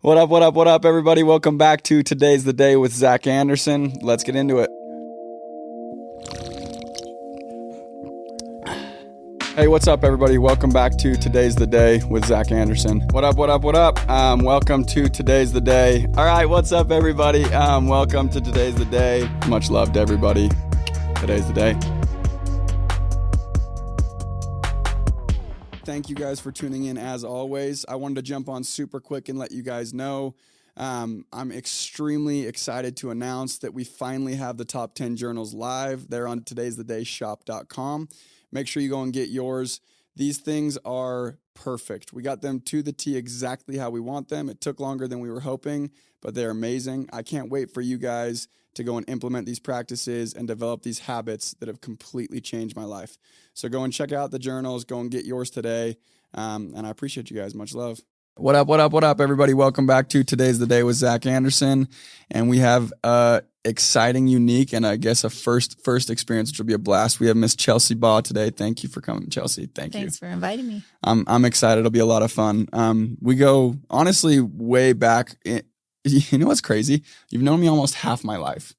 What up, what up, what up, everybody? Welcome back to Today's the Day with Zack Andersen. Let's get into it. Hey, what's up, everybody? Welcome back to Today's the Day with Zack Andersen. What up, what up, what up? Welcome to Today's the Day. All right, what's up, everybody? Welcome to Today's the Day. Much love to everybody. Today's the day. Thank you guys for tuning in as always. I wanted to jump on super quick and let you guys know I'm extremely excited to announce that we finally have the top 10 journals live. They're on today'sthedayshop.com. Make sure you go and get yours. These things are perfect. We got them to the T exactly how we want them. It took longer than we were hoping, but they're amazing. I can't wait for you guys to go and implement these practices and develop these habits that have completely changed my life. So go and check out the journals. Go and get yours today. And I appreciate you guys. Much love. What up, what up, what up, everybody? Welcome back to Today's the Day with Zack Andersen. And we have exciting, unique, and I guess a first experience, which will be a blast. We have Miss Chelsea Baugh today. Thank you for coming, Chelsea. Thanks for inviting me. I'm excited. It'll be a lot of fun. We go, honestly, way back. You know what's crazy? You've known me almost half my life.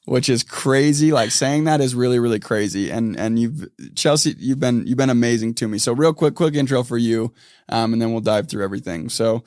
Which is crazy. Like, saying that is really, really crazy. And Chelsea, you've been amazing to me. So real quick intro for you, and then we'll dive through everything. So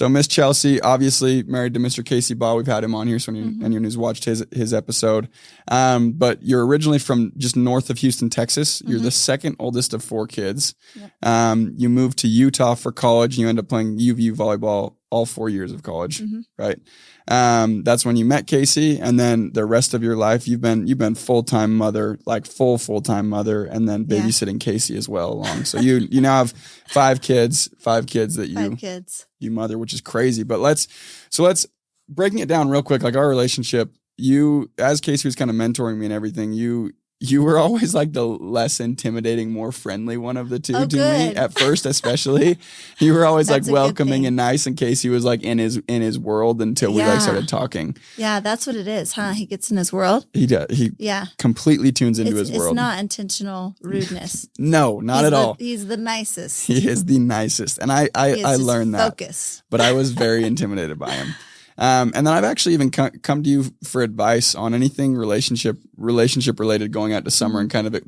Miss Chelsea, obviously married to Mr. Casey Baugh. We've had him on here, so anyone who's watched his episode. But you're originally from just north of Houston, Texas. You're the second oldest of 4 kids. Yep. You moved to Utah for college, and you end up playing UVU volleyball all 4 years of college, right? That's when you met Casey, and then the rest of your life you've been full-time mother, like full-time mother, and then babysitting Casey as well along. So you now have 5 kids that you mother, which is crazy. But let's breaking it down real quick, like our relationship. You, as Casey was kind of mentoring me and everything, you were always like the less intimidating, more friendly one of the two to me at first, especially. You were always like welcoming and nice, and Casey was like in his world until we like started talking. Yeah, that's what it is, huh? He gets in his world. He does. He completely tunes into his world. It's not intentional rudeness. No, not at all. He's the nicest. He is the nicest. And I learned that. Focus. But I was very intimidated by him. And then I've actually even come to you for advice on anything relationship related, going out to summer and kind of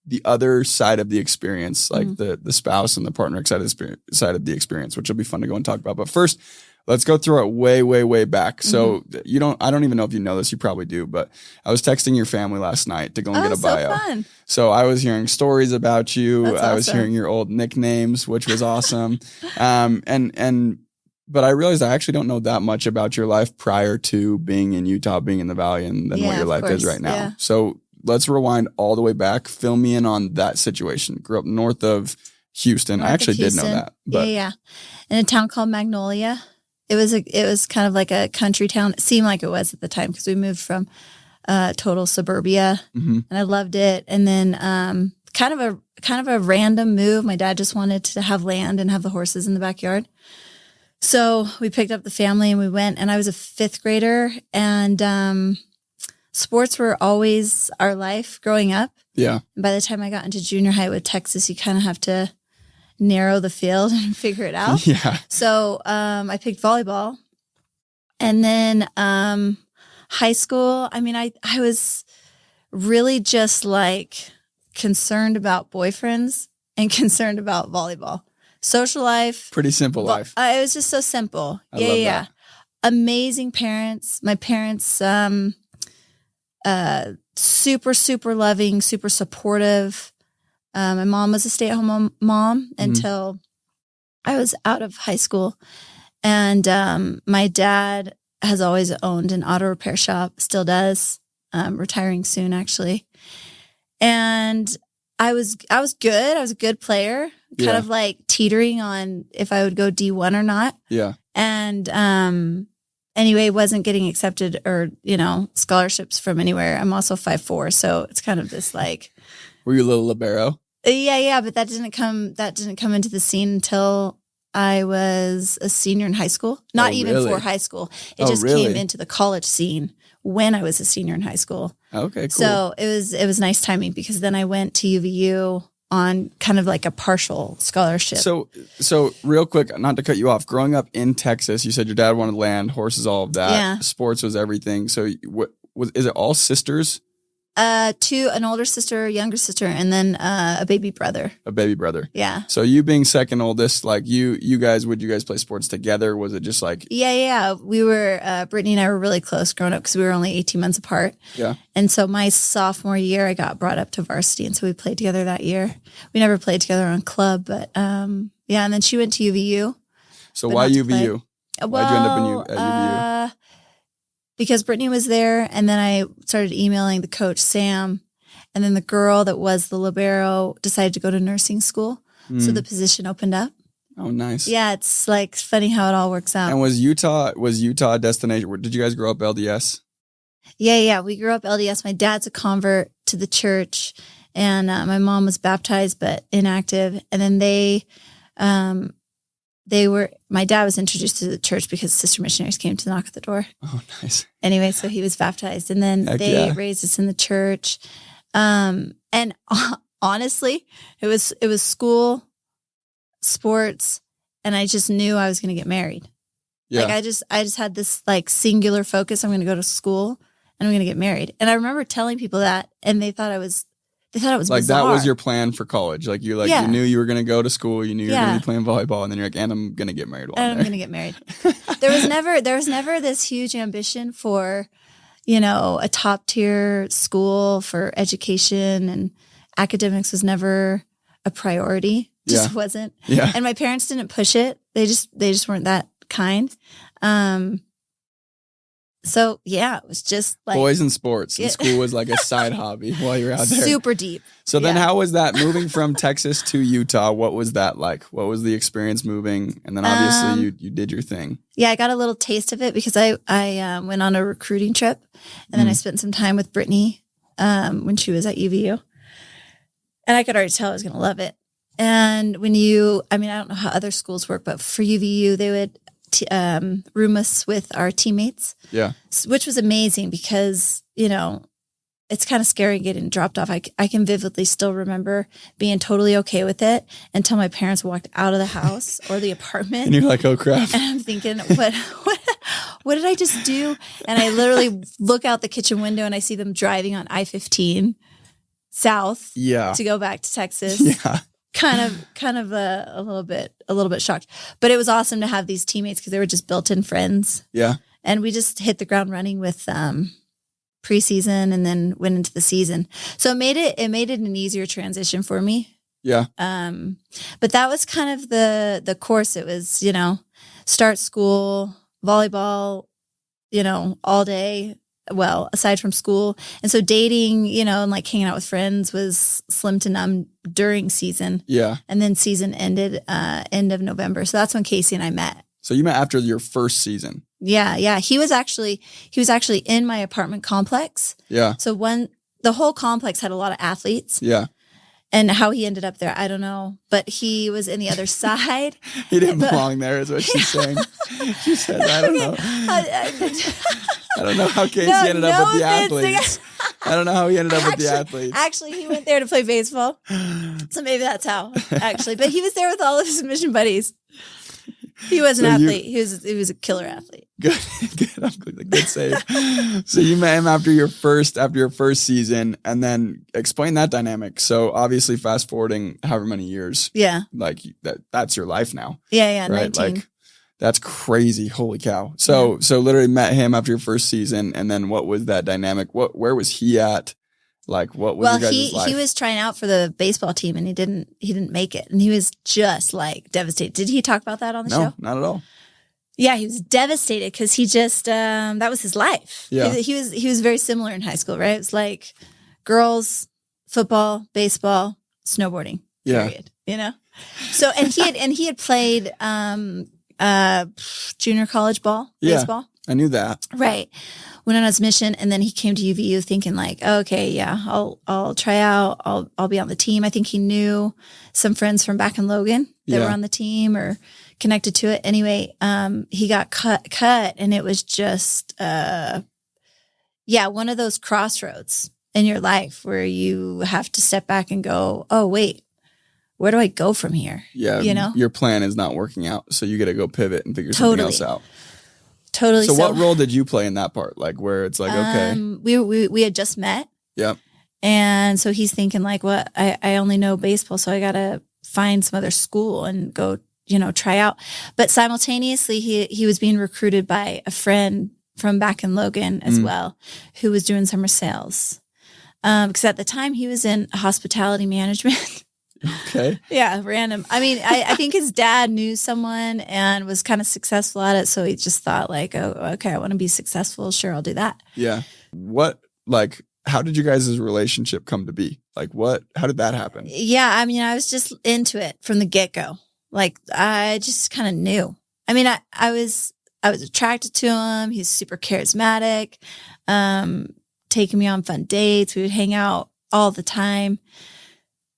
the other side of the experience, like the spouse and the partner side of the experience, which will be fun to go and talk about. But first, let's go through it way back. So I don't even know if you know this, you probably do, but I was texting your family last night to go and get a bio. Fun. So I was hearing stories about you. That's awesome. I was hearing your old nicknames, which was awesome. But I realized I actually don't know that much about your life prior to being in Utah, being in the Valley, and then what your life is right now. Yeah. So let's rewind all the way back. Fill me in on that situation. Grew up north of Houston. I actually did know that. But yeah. In a town called Magnolia. It was kind of like a country town. It seemed like it was at the time because we moved from total suburbia, and I loved it. And then kind of a random move. My dad just wanted to have land and have the horses in the backyard. So we picked up the family and we went, and I was a 5th grader, and sports were always our life growing up. Yeah. And by the time I got into junior high with Texas, you kind of have to narrow the field and figure it out. Yeah. So I picked volleyball. And then high school, I mean, I was really just like concerned about boyfriends and concerned about volleyball. Social life. Pretty simple life. It was just so simple. I love that. Amazing parents. My parents, super loving, super supportive. My mom was a stay-at-home mom until I was out of high school. And my dad has always owned an auto repair shop, still does, retiring soon, actually. And I was good. I was a good player. Kind of like teetering on if I would go D1 or not. Yeah. And anyway, wasn't getting accepted or, scholarships from anywhere. I'm also 5'4", so it's kind of this like. Were you a little libero? Yeah, but that didn't come into the scene until I was a senior in high school. Not even for high school. It just came into the college scene when I was a senior in high school. Okay, cool. So it was nice timing because then I went to UVU on kind of like a partial scholarship. So real quick, not to cut you off, growing up in Texas, you said your dad wanted land, horses, all of that. Yeah. Sports was everything. So is it all sisters? An older sister, younger sister, and then a baby brother. A baby brother. Yeah. So you being second oldest, like would you guys play sports together? Was it just like? Yeah. We were, Brittany and I were really close growing up because we were only 18 months apart. Yeah. And so my sophomore year, I got brought up to varsity, and so we played together that year. We never played together on club, but and then she went to UVU. So why UVU? Why'd you end up at UVU? Because Brittany was there, and then I started emailing the coach, Sam, and then the girl that was the libero decided to go to nursing school. So the position opened up. Oh, nice. Yeah, it's like funny how it all works out. And was Utah a destination? Did you guys grow up LDS? Yeah. We grew up LDS. My dad's a convert to the church, and my mom was baptized but inactive. And then my dad was introduced to the church because sister missionaries came to knock at the door. Oh, nice. Anyway, so he was baptized, and then they raised us in the church. And honestly, it was school, sports, and I just knew I was going to get married. Yeah. Like I just had this like singular focus. I'm going to go to school and I'm going to get married. And I remember telling people that, and they thought it was like bizarre. That was your plan for college. Like you knew you were going to go to school, you knew you were going to be playing volleyball, and then you're like, and I'm going to get married. I'm going to get married. There was never this huge ambition for, a top tier school for education, and academics was never a priority. Just wasn't. Yeah. And my parents didn't push it. They just weren't that kind. So yeah, it was just like boys and sports. And school was like a side hobby while you were out there. Super deep. So then how was that moving from Texas to Utah? What was that like? What was the experience moving? And then obviously you did your thing. Yeah, I got a little taste of it because I went on a recruiting trip, and then I spent some time with Brittany when she was at UVU. And I could already tell I was going to love it. And when I don't know how other schools work, but for UVU, they would room us with our teammates. Yeah. Which was amazing because, it's kind of scary getting dropped off. I can vividly still remember being totally okay with it until my parents walked out of the house or the apartment. And you're like, oh crap. And I'm thinking, what did I just do? And I literally look out the kitchen window and I see them driving on I-15 south to go back to Texas. Yeah. Kind of a little bit shocked, but it was awesome to have these teammates because they were just built-in friends. Yeah. And we just hit the ground running with preseason and then went into the season. So it made it an easier transition for me. Yeah. But that was kind of the course. It was, start school, volleyball, all day. Well, aside from school. And so dating, and like hanging out with friends was slim to none during season. Yeah. And then season ended end of November. So that's when Casey and I met. So you met after your first season. Yeah. He was actually in my apartment complex. Yeah. So the whole complex had a lot of athletes. Yeah. And how he ended up there, I don't know. But he was in the other side. He didn't belong there is what she's saying. She said, I don't know. I don't know how Casey ended up with the athletes. I don't know how he ended up with the athletes. Actually, he went there to play baseball. So maybe that's how, actually. But he was there with all of his mission buddies. He was an athlete. He was a killer athlete. Good. Good save. So you met him after your first season, and then explain that dynamic. So obviously, fast forwarding however many years, like that's your life now. Yeah, right. 19. Like that's crazy. Holy cow. So literally met him after your first season, and then what was that dynamic? Where was he at? Like what was your guys' life? He was trying out for the baseball team and he didn't make it, and he was just like devastated. Did he talk about that on the show? No, not at all. Yeah, he was devastated because he just that was his life. Yeah. He was very similar in high school, right? It was like girls, football, baseball, snowboarding. Period. So and he had played junior college baseball. I knew that. Right. Went on his mission, and then he came to UVU thinking like, oh, okay, yeah, I'll try out. I'll be on the team. I think he knew some friends from back in Logan that were on the team or connected to it. Anyway, he got cut, and it was just, one of those crossroads in your life where you have to step back and go, oh, wait, where do I go from here? Yeah. You know, your plan is not working out. So you got to go pivot and figure something else out. Totally. So what role did you play in that part? Like where it's like, okay. We had just met. Yep. And so he's thinking like, well, I only know baseball, so I got to find some other school and go, you know, try out. But simultaneously, he was being recruited by a friend from back in Logan as well, who was doing summer sales. Because at the time he was in hospitality management. Okay. Yeah, random. I mean, I think his dad knew someone and was kind of successful at it. So he just thought like, oh, okay, I want to be successful. Sure, I'll do that. Yeah. How did you guys' relationship come to be? Like how did that happen? Yeah, I mean, I was just into it from the get-go. Like I just kind of knew. I mean, I was attracted to him. He's super charismatic, taking me on fun dates. We would hang out all the time.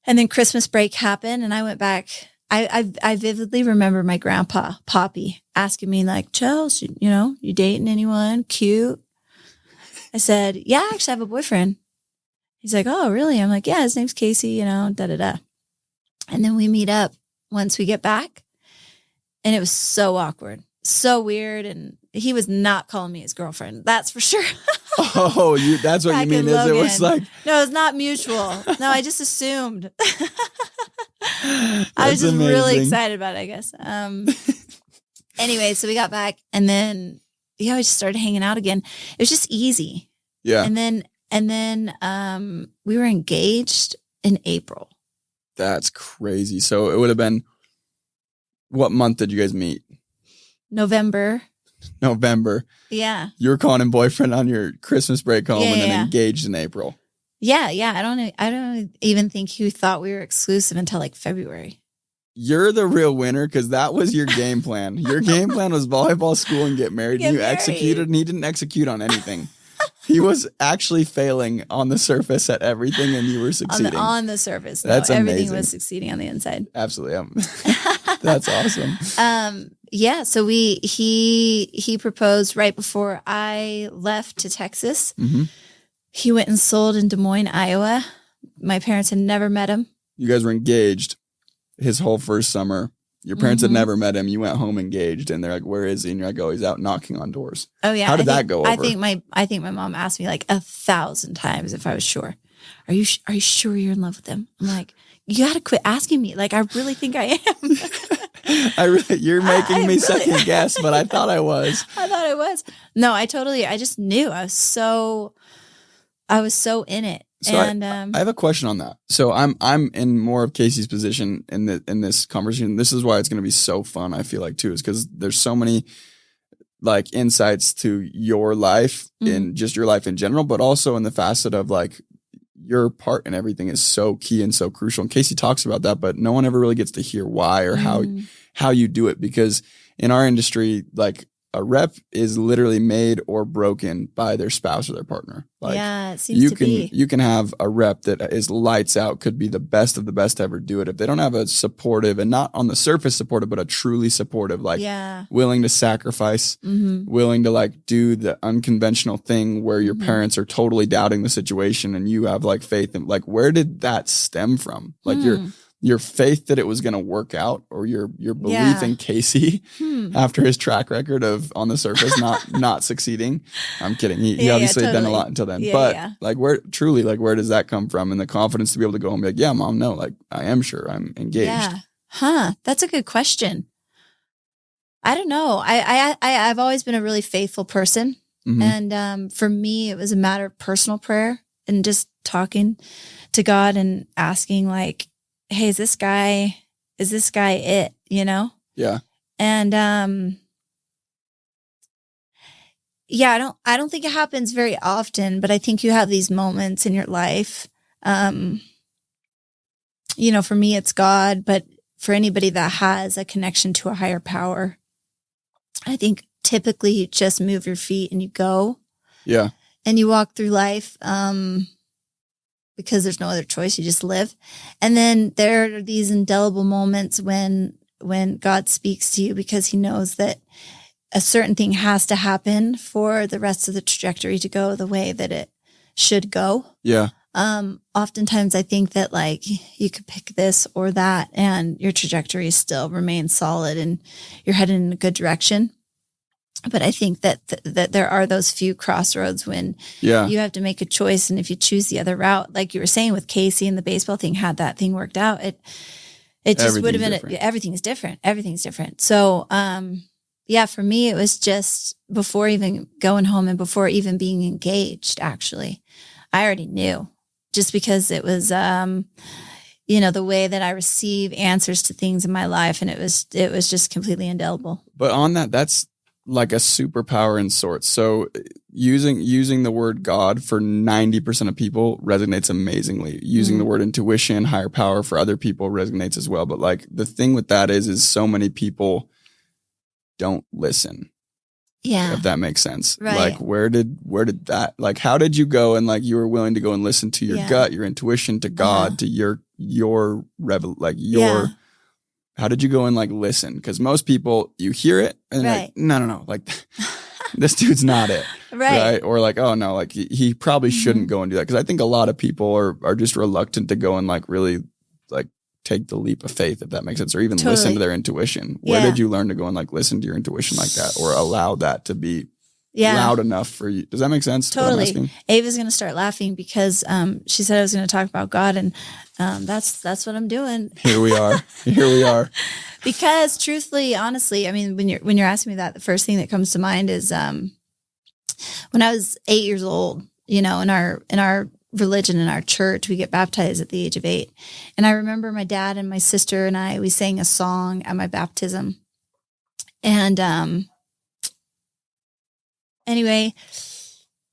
And then Christmas break happened and I went back. I vividly remember my grandpa, Poppy, asking me like, Chelsea, you know, you dating anyone cute? I said, yeah, I actually have a boyfriend. He's like, oh, really? I'm like, yeah, his name's Casey, you know, da-da-da. And then we meet up once we get back. And it was so awkward, so weird. And he was not calling me his girlfriend. That's for sure. Oh, that's what you mean is it was like. No, it's not mutual. No, I just assumed. I was just amazing. really excited about it, I guess. Anyway, so we got back and then, we just started hanging out again. It was just easy. Yeah. And then we were engaged in April. That's crazy. So it would have been, what month did you guys meet? November. Yeah. You were calling him boyfriend on your Christmas break home and then engaged in April. Yeah. I don't even think he thought we were exclusive until like February. You're the real winner because that was your game plan. Your game plan was volleyball school and get married. And you executed and he didn't execute on anything. He was actually failing on the surface at everything and you were succeeding. On the surface. That's amazing. Everything was succeeding on the inside. Absolutely. That's awesome. Yeah. So he proposed right before I left to Texas. Mm-hmm. He went and sold in Des Moines, Iowa. My parents had never met him. You guys were engaged his whole first summer. Your parents had never met him. You went home engaged and they're like, where is he? And you're like, oh, he's out knocking on doors. Oh yeah. How did that go over? I think my mom asked me like 1,000 times if I was sure. Are you sure you're in love with him? I'm like, you got to quit asking me. Like, I really think I am. You're making me second guess, but I thought I was. No, I just knew. I was so in it. So and I have a question on that. So I'm in more of Casey's position in this conversation. This is why it's going to be so fun. I feel like too, is because there's so many like insights to your life in just your life in general, but also in the facet of like your part in everything is so key and so crucial. And Casey talks about that, but no one ever really gets to hear why or how you do it, because in our industry, like a rep is literally made or broken by their spouse or their partner. Like, yeah, it seems to be. You can have a rep that is lights out, could be the best of the best to ever do it. If they don't have a supportive and not on the surface supportive, but a truly supportive, like willing to sacrifice, willing to like do the unconventional thing where your parents are totally doubting the situation and you have like faith and like, where did that stem from? Like your faith that it was going to work out, or your belief in Casey after his track record of on the surface not succeeding. I'm kidding. He obviously had done a lot until then. Like where does that come from? And the confidence to be able to go home and be like, yeah, mom, no, like I am sure I'm engaged. Yeah. That's a good question. I don't know. I've always been a really faithful person. And for me, it was a matter of personal prayer and just talking to God and asking like, hey, is this guy it, you know? Yeah. And, I don't think it happens very often, but I think you have these moments in your life. You know, for me, it's God, but for anybody that has a connection to a higher power, I think typically you just move your feet and you go. Yeah. And you walk through life, because there's no other choice. You just live. And then there are these indelible moments when God speaks to you because he knows that a certain thing has to happen for the rest of the trajectory to go the way that it should go. Yeah. Oftentimes I think that like you could pick this or that and your trajectory still remains solid and you're headed in a good direction. But I think that that there are those few crossroads when you have to make a choice. And if you choose the other route, like you were saying with Casey and the baseball thing, had that thing worked out, it just would have been, everything's different. Everything's different. So, for me, it was just before even going home and before even being engaged, actually, I already knew just because it was, the way that I receive answers to things in my life. And it was just completely indelible. But on that, that's like a superpower in sorts. So using the word God for 90% of people resonates amazingly. Using the word intuition, higher power for other people resonates as well. But like the thing with that is so many people don't listen. Yeah. If that makes sense. Right. Like where did that, like, how did you go and like you were willing to go and listen to your gut, your intuition, to God, to how did you go and like listen? Because most people, you hear it and like, no, like this dude's not it. Right. Or like, oh no, like he probably shouldn't go and do that. Because I think a lot of people are just reluctant to go and like really like take the leap of faith, if that makes sense, or even listen to their intuition. Where did you learn to go and like listen to your intuition like that, or allow that to be loud enough for you? Does that make sense? Totally. Ava's going to start laughing because she said I was going to talk about God, and that's what I'm doing. Here we are. Because truthfully, honestly, I mean, when you're asking me that, the first thing that comes to mind is when I was 8 years old. You know, in our religion, in our church, we get baptized at the age of 8, and I remember my dad and my sister and we sang a song at my baptism, and anyway,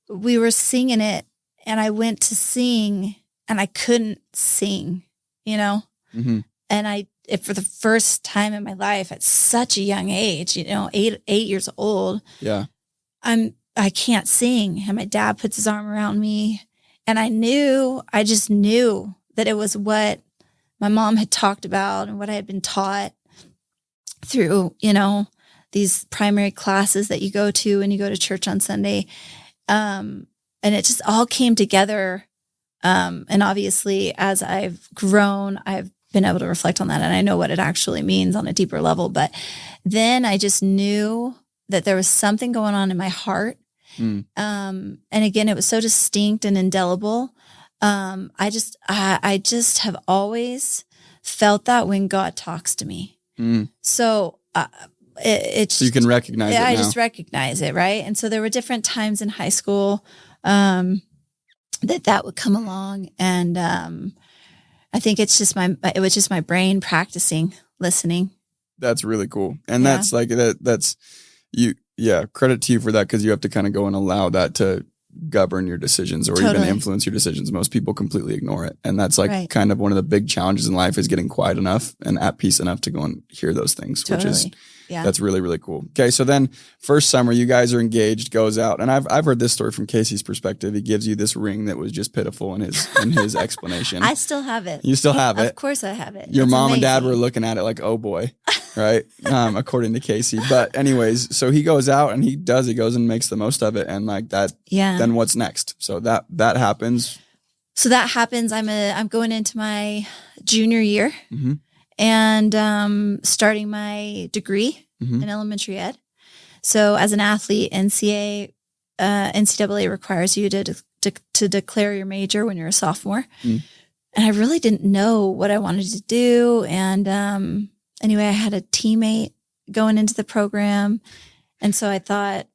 we were singing it, and I went to sing, and I couldn't sing, you know? Mm-hmm. And for the first time in my life, at such a young age, you know, 8 years old, I can't sing. And my dad puts his arm around me, and I just knew that it was what my mom had talked about and what I had been taught through, you know, these primary classes that you go to when you go to church on Sunday. And it just all came together. And obviously, as I've grown, I've been able to reflect on that, and I know what it actually means on a deeper level. But then I just knew that there was something going on in my heart. And again, it was so distinct and indelible. I just have always felt that when God talks to me. So, so you can recognize it now. I just recognize it, right? And so there were different times in high school that would come along, and I think it was just my brain practicing listening. That's really cool, and that's like that's you. Yeah, credit to you for that, because you have to kind of go and allow that to govern your decisions or even influence your decisions. Most people completely ignore it, and that's like kind of one of the big challenges in life, is getting quiet enough and at peace enough to go and hear those things, which is that's really, really cool. Okay, so then first summer, you guys are engaged, goes out, and I've heard this story from Casey's perspective. He gives you this ring that was just pitiful in his explanation. I still have it. You still have it? Of course I have it. Your mom and dad were looking at it like, oh boy, right? According to Casey. But anyways, so he goes out and he goes and makes the most of it, and like that. Yeah. Then what's next? So that happens. So that happens. I'm going into my junior year. Mm-hmm. And starting my degree in elementary ed. So as an athlete, NCAA requires you to declare your major when you're a sophomore. And I really didn't know what I wanted to do. And anyway, I had a teammate going into the program. And so I thought,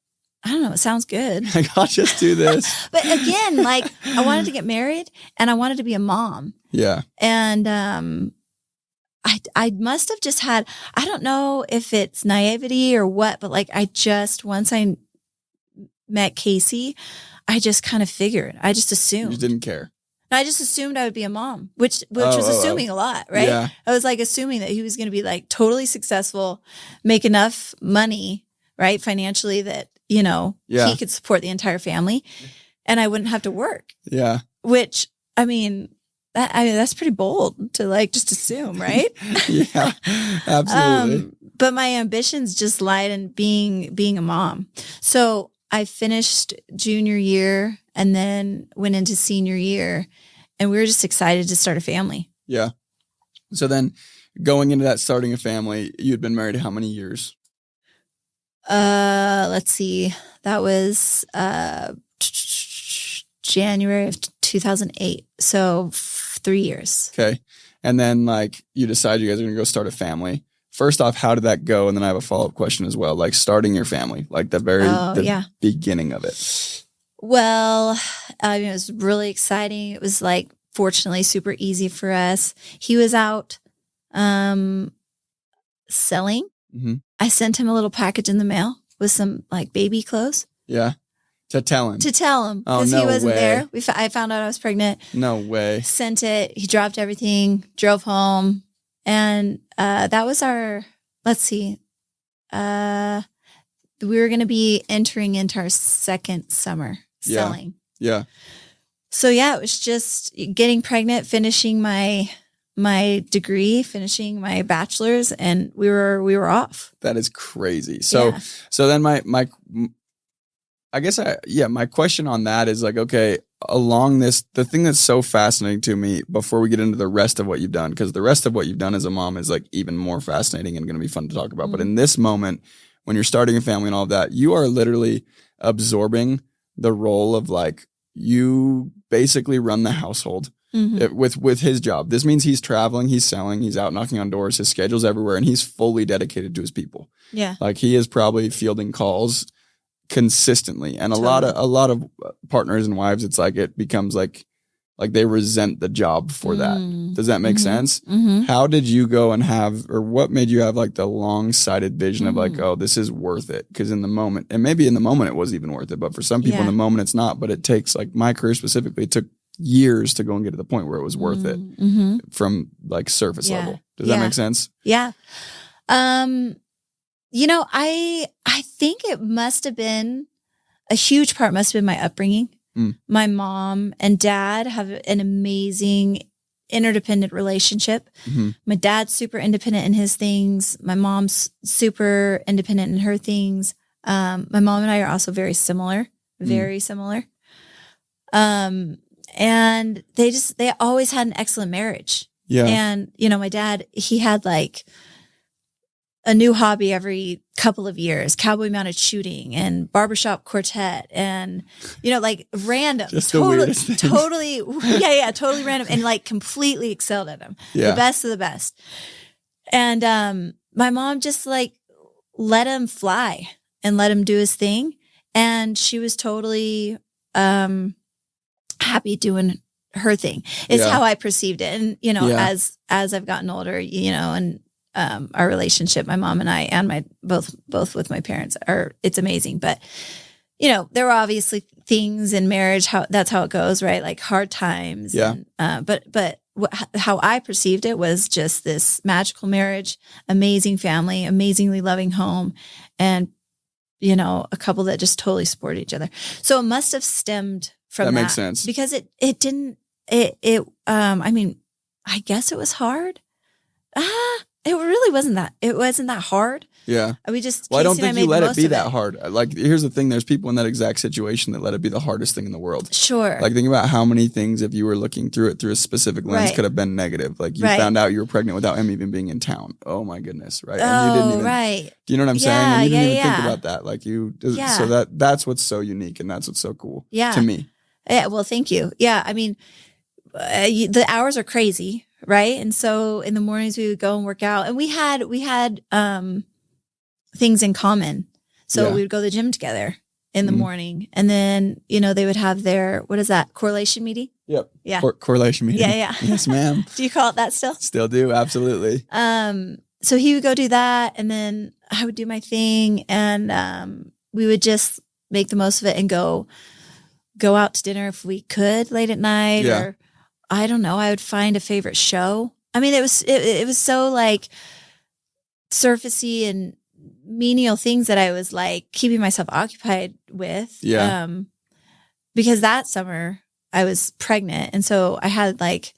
I don't know, it sounds good. I'll just do this. But again, like I wanted to get married and I wanted to be a mom. Yeah. And I must have just had, I don't know if it's naivety or what, but like once I met Casey, I just kind of figured, I just assumed. You didn't care. I just assumed I would be a mom, which was assuming a lot, right? Yeah. I was like assuming that he was going to be like totally successful, make enough money, right? Financially that, you know, he could support the entire family and I wouldn't have to work. Yeah. Which, I mean, that's pretty bold to like just assume, right? Yeah, absolutely. But my ambitions just lied in being a mom. So I finished junior year and then went into senior year. we were just excited to start a family. Yeah. So then going into that starting a family, you'd been married how many years? Let's see. That was January of 2008. So 3 years. Okay. And then like you decide you guys are going to go start a family. First off, how did that go? And then I have a follow-up question as well, like starting your family, like the beginning of it. Well, I mean, it was really exciting. It was like, fortunately, super easy for us. He was out selling. Mm-hmm. I sent him a little package in the mail with some like baby clothes. Yeah. To tell him because he wasn't there. I found out I was pregnant. No way. Sent it. He dropped everything, drove home. And that was our, let's see. We were going to be entering into our second summer selling. Yeah. So yeah, it was just getting pregnant, finishing my degree, finishing my bachelor's, and we were off. That is crazy. So then my question on that is like, okay, along this, the thing that's so fascinating to me before we get into the rest of what you've done, because the rest of what you've done as a mom is like even more fascinating and going to be fun to talk about. Mm-hmm. But in this moment, when you're starting a family and all of that, you are literally absorbing the role of like, you basically run the household. Mm-hmm. With his job. This means he's traveling, he's selling, he's out knocking on doors, his schedule's everywhere, and he's fully dedicated to his people. Yeah. Like he is probably fielding calls consistently. And a lot of partners and wives, it's like it becomes like they resent the job for that. Does that make sense? Mm-hmm. How did you go and what made you have like the long-sighted vision of like, oh, this is worth it? Because in the moment, and maybe in the moment it was even worth it, but for some people in the moment it's not. But it takes, like my career specifically, it took years to go and get to the point where it was worth it from like surface level. Does that make sense? Yeah. I think it must have been a huge part must have been my upbringing. My mom and dad have an amazing interdependent relationship. Mm-hmm. My dad's super independent in his things. My mom's super independent in her things. My mom and I are also very similar, very similar. And they always had an excellent marriage. Yeah. And, my dad, he had like a new hobby every couple of years, cowboy mounted shooting and barbershop quartet and, like random, just totally random and like completely excelled at them. Yeah. The best of the best. And, my mom just like let him fly and let him do his thing. And she was totally, happy doing her thing. It's how I perceived it. And, as I've gotten older, and, our relationship, my mom and I, and both with my parents it's amazing. But, there were obviously things in marriage, that's how it goes, right? Like hard times. Yeah. And, but how I perceived it was just this magical marriage, amazing family, amazingly loving home. And, a couple that just totally support each other. So it must have stemmed from that. That makes sense. Because it didn't, I mean, I guess it was hard. It really wasn't that. It wasn't that hard. Yeah. We just. Well, I don't think you let it be that hard. Like, here's the thing: there's people in that exact situation that let it be the hardest thing in the world. Sure. Like, think about how many things, if you were looking through it through a specific lens, could have been negative. Like, you found out you were pregnant without him even being in town. Oh my goodness, right? And you didn't even. Right. Do you know what I'm saying? And you didn't even think about that. Like so that's what's so unique, and that's what's so cool. Yeah. To me. Yeah. Well, thank you. Yeah. I mean, the hours are crazy. Right. And so in the mornings we would go and work out, and we had things in common. So we would go to the gym together in the morning, and then, they would have their, what is that? Correlation meeting? Yep. Yeah. Correlation meeting. Yeah. Yeah. Yes, ma'am. Do you call it that still? Still do. Absolutely. So he would go do that, and then I would do my thing, and we would just make the most of it and go out to dinner if we could late at night or I don't know. I would find a favorite show. I mean, it was so like surfacey and menial things that I was like keeping myself occupied with. Yeah. Because that summer I was pregnant, and so I had like,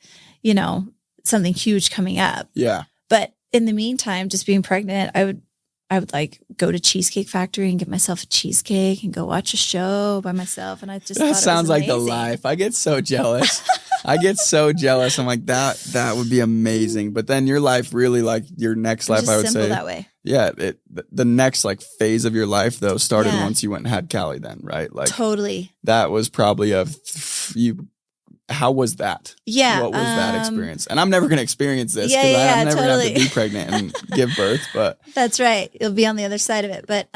something huge coming up. Yeah. But in the meantime, just being pregnant, I would like go to Cheesecake Factory and get myself a cheesecake and go watch a show by myself. And I just that sounds like the life. I get so jealous. I get so jealous. I'm like, that would be amazing. But then your life really, like your next life, I would say that way. Yeah. The next like phase of your life though started once you went and had Callie then, right? Like totally. That was probably how was that? Yeah. What was that experience? And I'm never going to experience this because I'm never going to have to be pregnant and give birth, but. That's right. You'll be on the other side of it. But,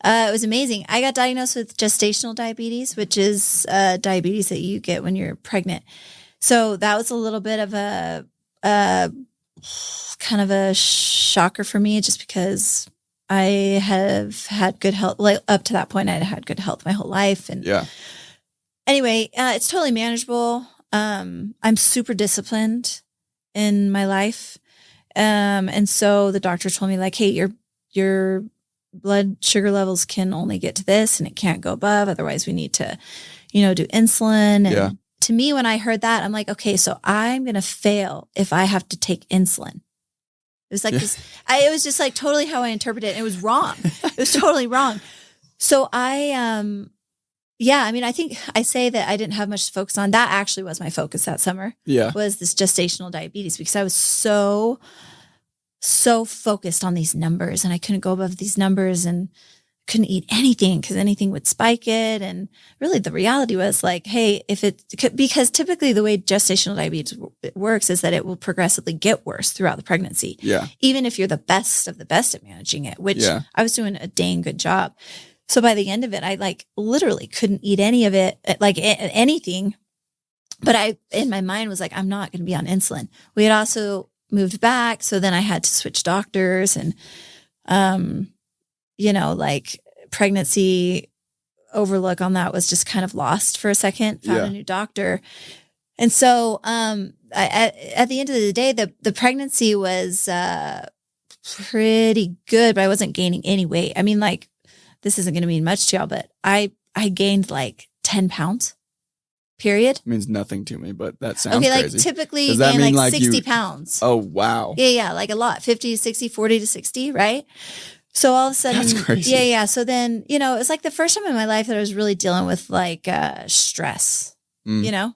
it was amazing. I got diagnosed with gestational diabetes, which is diabetes that you get when you're pregnant. So that was a little bit of a kind of a shocker for me, just because I have had good health. Like up to that point, I had had good health my whole life. And anyway, it's totally manageable. I'm super disciplined in my life. And so the doctor told me like, hey, your blood sugar levels can only get to this and it can't go above. Otherwise we need to, do insulin. And to me, when I heard that, I'm like, okay, so I'm going to fail if I have to take insulin. It was like this, it was just like totally how I interpreted it. It was wrong. It was totally wrong. So I think I say that I didn't have much to focus on. That actually was my focus that summer. Was this gestational diabetes, because I was so focused on these numbers and I couldn't go above these numbers and couldn't eat anything because anything would spike it. And really the reality was like, hey, because typically the way gestational diabetes works is that it will progressively get worse throughout the pregnancy. Even if you're the best of the best at managing it, which I was doing a dang good job. So by the end of it, I like literally couldn't eat any of it, like anything. But in my mind was like, I'm not going to be on insulin. We had also moved back. So then I had to switch doctors and, like pregnancy overlook on that was just kind of lost for a second, found a new doctor. And so, at the end of the day, the pregnancy was, pretty good, but I wasn't gaining any weight. I mean, like, this isn't going to mean much to y'all, but I gained like 10 pounds. Period. It means nothing to me, but that sounds crazy. Like typically you gain like 60 pounds. Oh, wow. Yeah. Like a lot, 50 to 60, 40 to 60, right? So all of a sudden, that's crazy. Yeah. So then, it was like the first time in my life that I was really dealing with like stress, Yeah.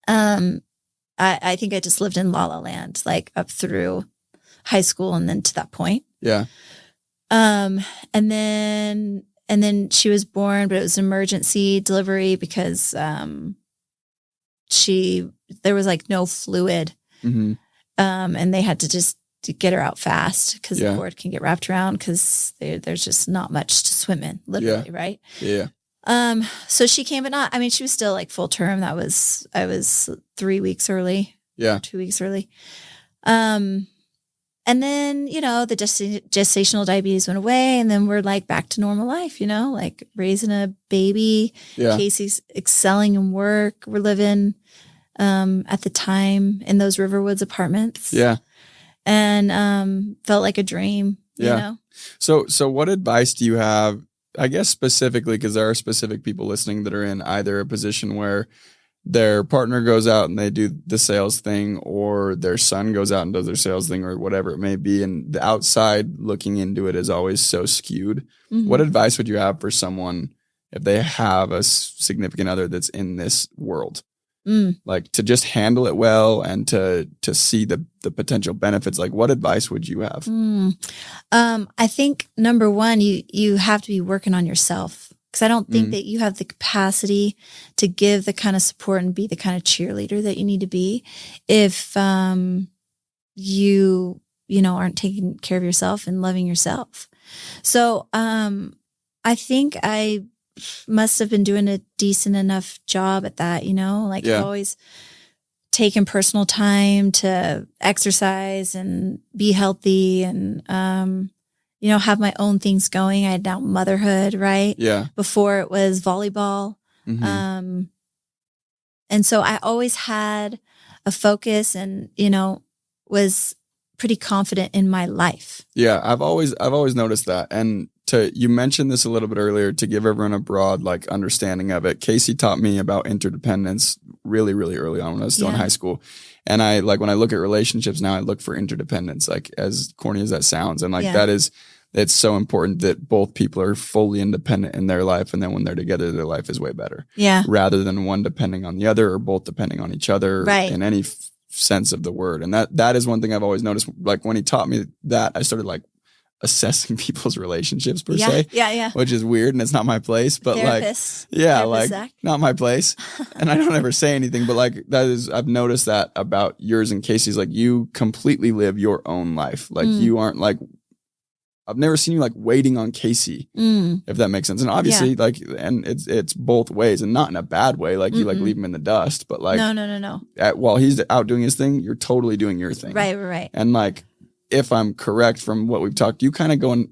I think I just lived in La La Land, like up through high school and then to that point. Yeah. And then she was born, but it was emergency delivery because there was like no fluid. And they had to just get her out fast because the cord can get wrapped around because there's just not much to swim in, literally, right? Yeah. So she came, but not, I mean, she was still like full term. I was 3 weeks early. 2 weeks early. And then, the gestational diabetes went away and then we're like back to normal life, like raising a baby. Casey's excelling in work. We're living, at the time in those Riverwoods apartments. And, felt like a dream, you know? So what advice do you have, I guess specifically, because there are specific people listening that are in either a position where their partner goes out and they do the sales thing, or their son goes out and does their sales thing, or whatever it may be. And the outside looking into it is always so skewed. What advice would you have for someone if they have a significant other that's in this world? Like to just handle it well and to see the potential benefits. Like what advice would you have? I think number one, you have to be working on yourself. Because I don't think that you have the capacity to give the kind of support and be the kind of cheerleader that you need to be if you aren't taking care of yourself and loving yourself. So I think I must have been doing a decent enough job at that, I've always taken personal time to exercise and be healthy and have my own things going. I had now Motherhood, right? Before it was volleyball. And so I always had a focus and, was pretty confident in my life. Yeah. I've always noticed that. And you mentioned this a little bit earlier, to give everyone a broad like understanding of it. Casey taught me about interdependence really, really early on when I was still in high school. And I like when I look at relationships now, I look for interdependence, like as corny as that sounds. And like that is it's so important that both people are fully independent in their life. And then when they're together, their life is way better. Yeah. Rather than one depending on the other or both depending on each other in any sense of the word. And that is one thing I've always noticed. Like when he taught me that, I started like assessing people's relationships per se. Yeah. Which is weird and it's not my place, but Therapist, like Zack. not my place. And I don't ever say anything, but like I've noticed that about yours and Casey's. Like you completely live your own life. Like you aren't like, I've never seen you like waiting on Casey, if that makes sense. And obviously like, and it's both ways and not in a bad way. Like you like leave him in the dust, but like, no. While he's out doing his thing, you're totally doing your thing. Right. And like, if I'm correct from what we've talked, you kind of go and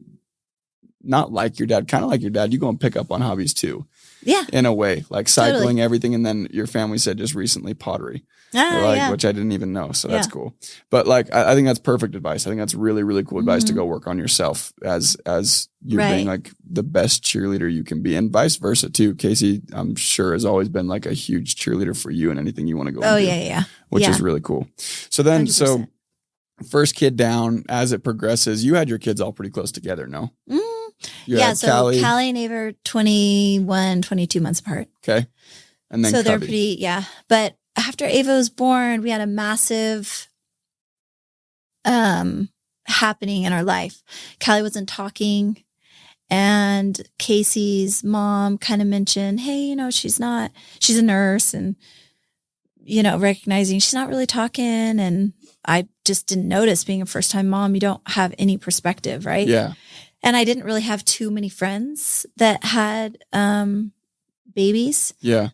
not like your dad, kind of like your dad, you go and pick up on hobbies too. Yeah. In a way, like cycling, everything. And then your family said just recently pottery, which I didn't even know. So that's cool. But like, I think that's perfect advice. I think that's really, really cool advice to go work on yourself as you're being like the best cheerleader you can be, and vice versa too. Casey, I'm sure has always been like a huge cheerleader for you and anything you want to go and do, which is really cool. So then, 100%. First kid down, as it progresses, you had your kids all pretty close together, no? So Callie and Ava are 21, 22 months apart. Okay. And then so Cubby. They're pretty, But after Ava was born, we had a massive happening in our life. Callie wasn't talking, and Casey's mom kind of mentioned, hey, she's a nurse, and, recognizing she's not really talking. And I just didn't notice, being a first-time mom, you don't have any perspective, right? Yeah. And I didn't really have too many friends that had babies. Yeah.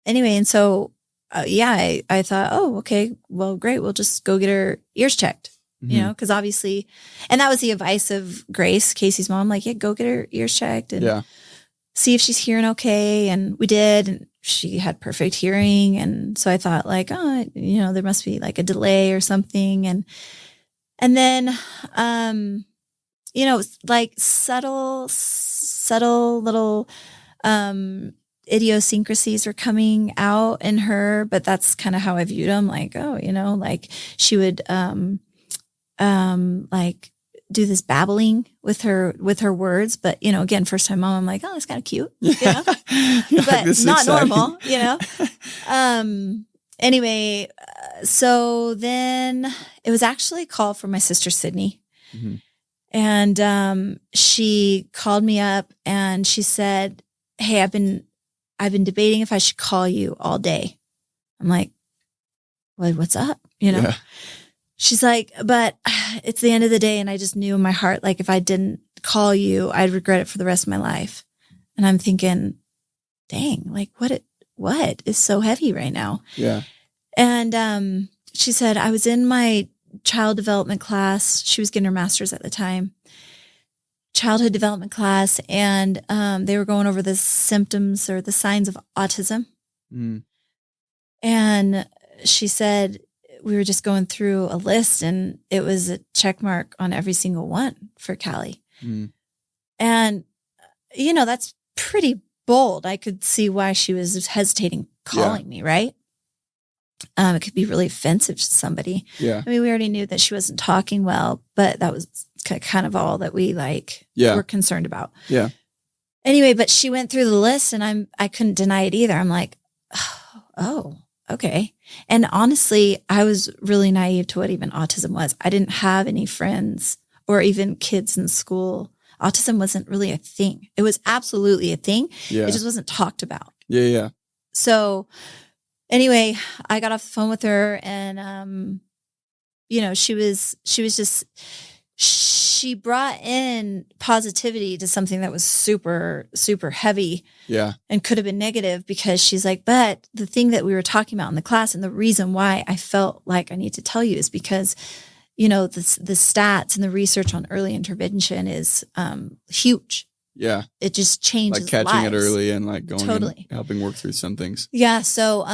Anyway, and so, I thought, oh, okay, well, great. We'll just go get her ears checked, because obviously, and that was the advice of Grace, Casey's mom, like, go get her ears checked and see if she's hearing okay. And we did, and she had perfect hearing. And so I thought like, oh, there must be like a delay or something. And then, like subtle little, idiosyncrasies were coming out in her, but that's kind of how I viewed them. Like, oh, like she would, like do this babbling with her words. But, again, first time mom, I'm like, oh, that's kind of cute, but not exciting. Normal, Anyway, so then it was actually a call from my sister, Sydney. Mm-hmm. And she called me up and she said, hey, I've been debating if I should call you all day. I'm like, well, what's up? Yeah. She's like, but it's the end of the day. And I just knew in my heart, like if I didn't call you, I'd regret it for the rest of my life. And I'm thinking, dang, like what is so heavy right now? Yeah. And she said, I was in my child development class. She was getting her master's at the time. Childhood development class. And they were going over the symptoms or the signs of autism. Mm. And she said, we were just going through a list and it was a check mark on every single one for Callie. Mm. And, that's pretty bold. I could see why she was hesitating calling me, right? It could be really offensive to somebody. Yeah. I mean, we already knew that she wasn't talking well, but that was kind of all that we were concerned about. Yeah. Anyway, but she went through the list and I couldn't deny it either. I'm like, oh, okay. And honestly, I was really naive to what even autism was. I didn't have any friends or even kids in school. Autism wasn't really a thing. It was absolutely a thing. Yeah. It just wasn't talked about. Yeah. Yeah. So anyway, I got off the phone with her and, she brought in positivity to something that was super, super heavy. Yeah. And could have been negative, because she's like, but the thing that we were talking about in the class and the reason why I felt like I need to tell you is because, the stats and the research on early intervention is huge. Yeah. It just changes like catching lives. It early and like going and helping work through some things. Yeah. So,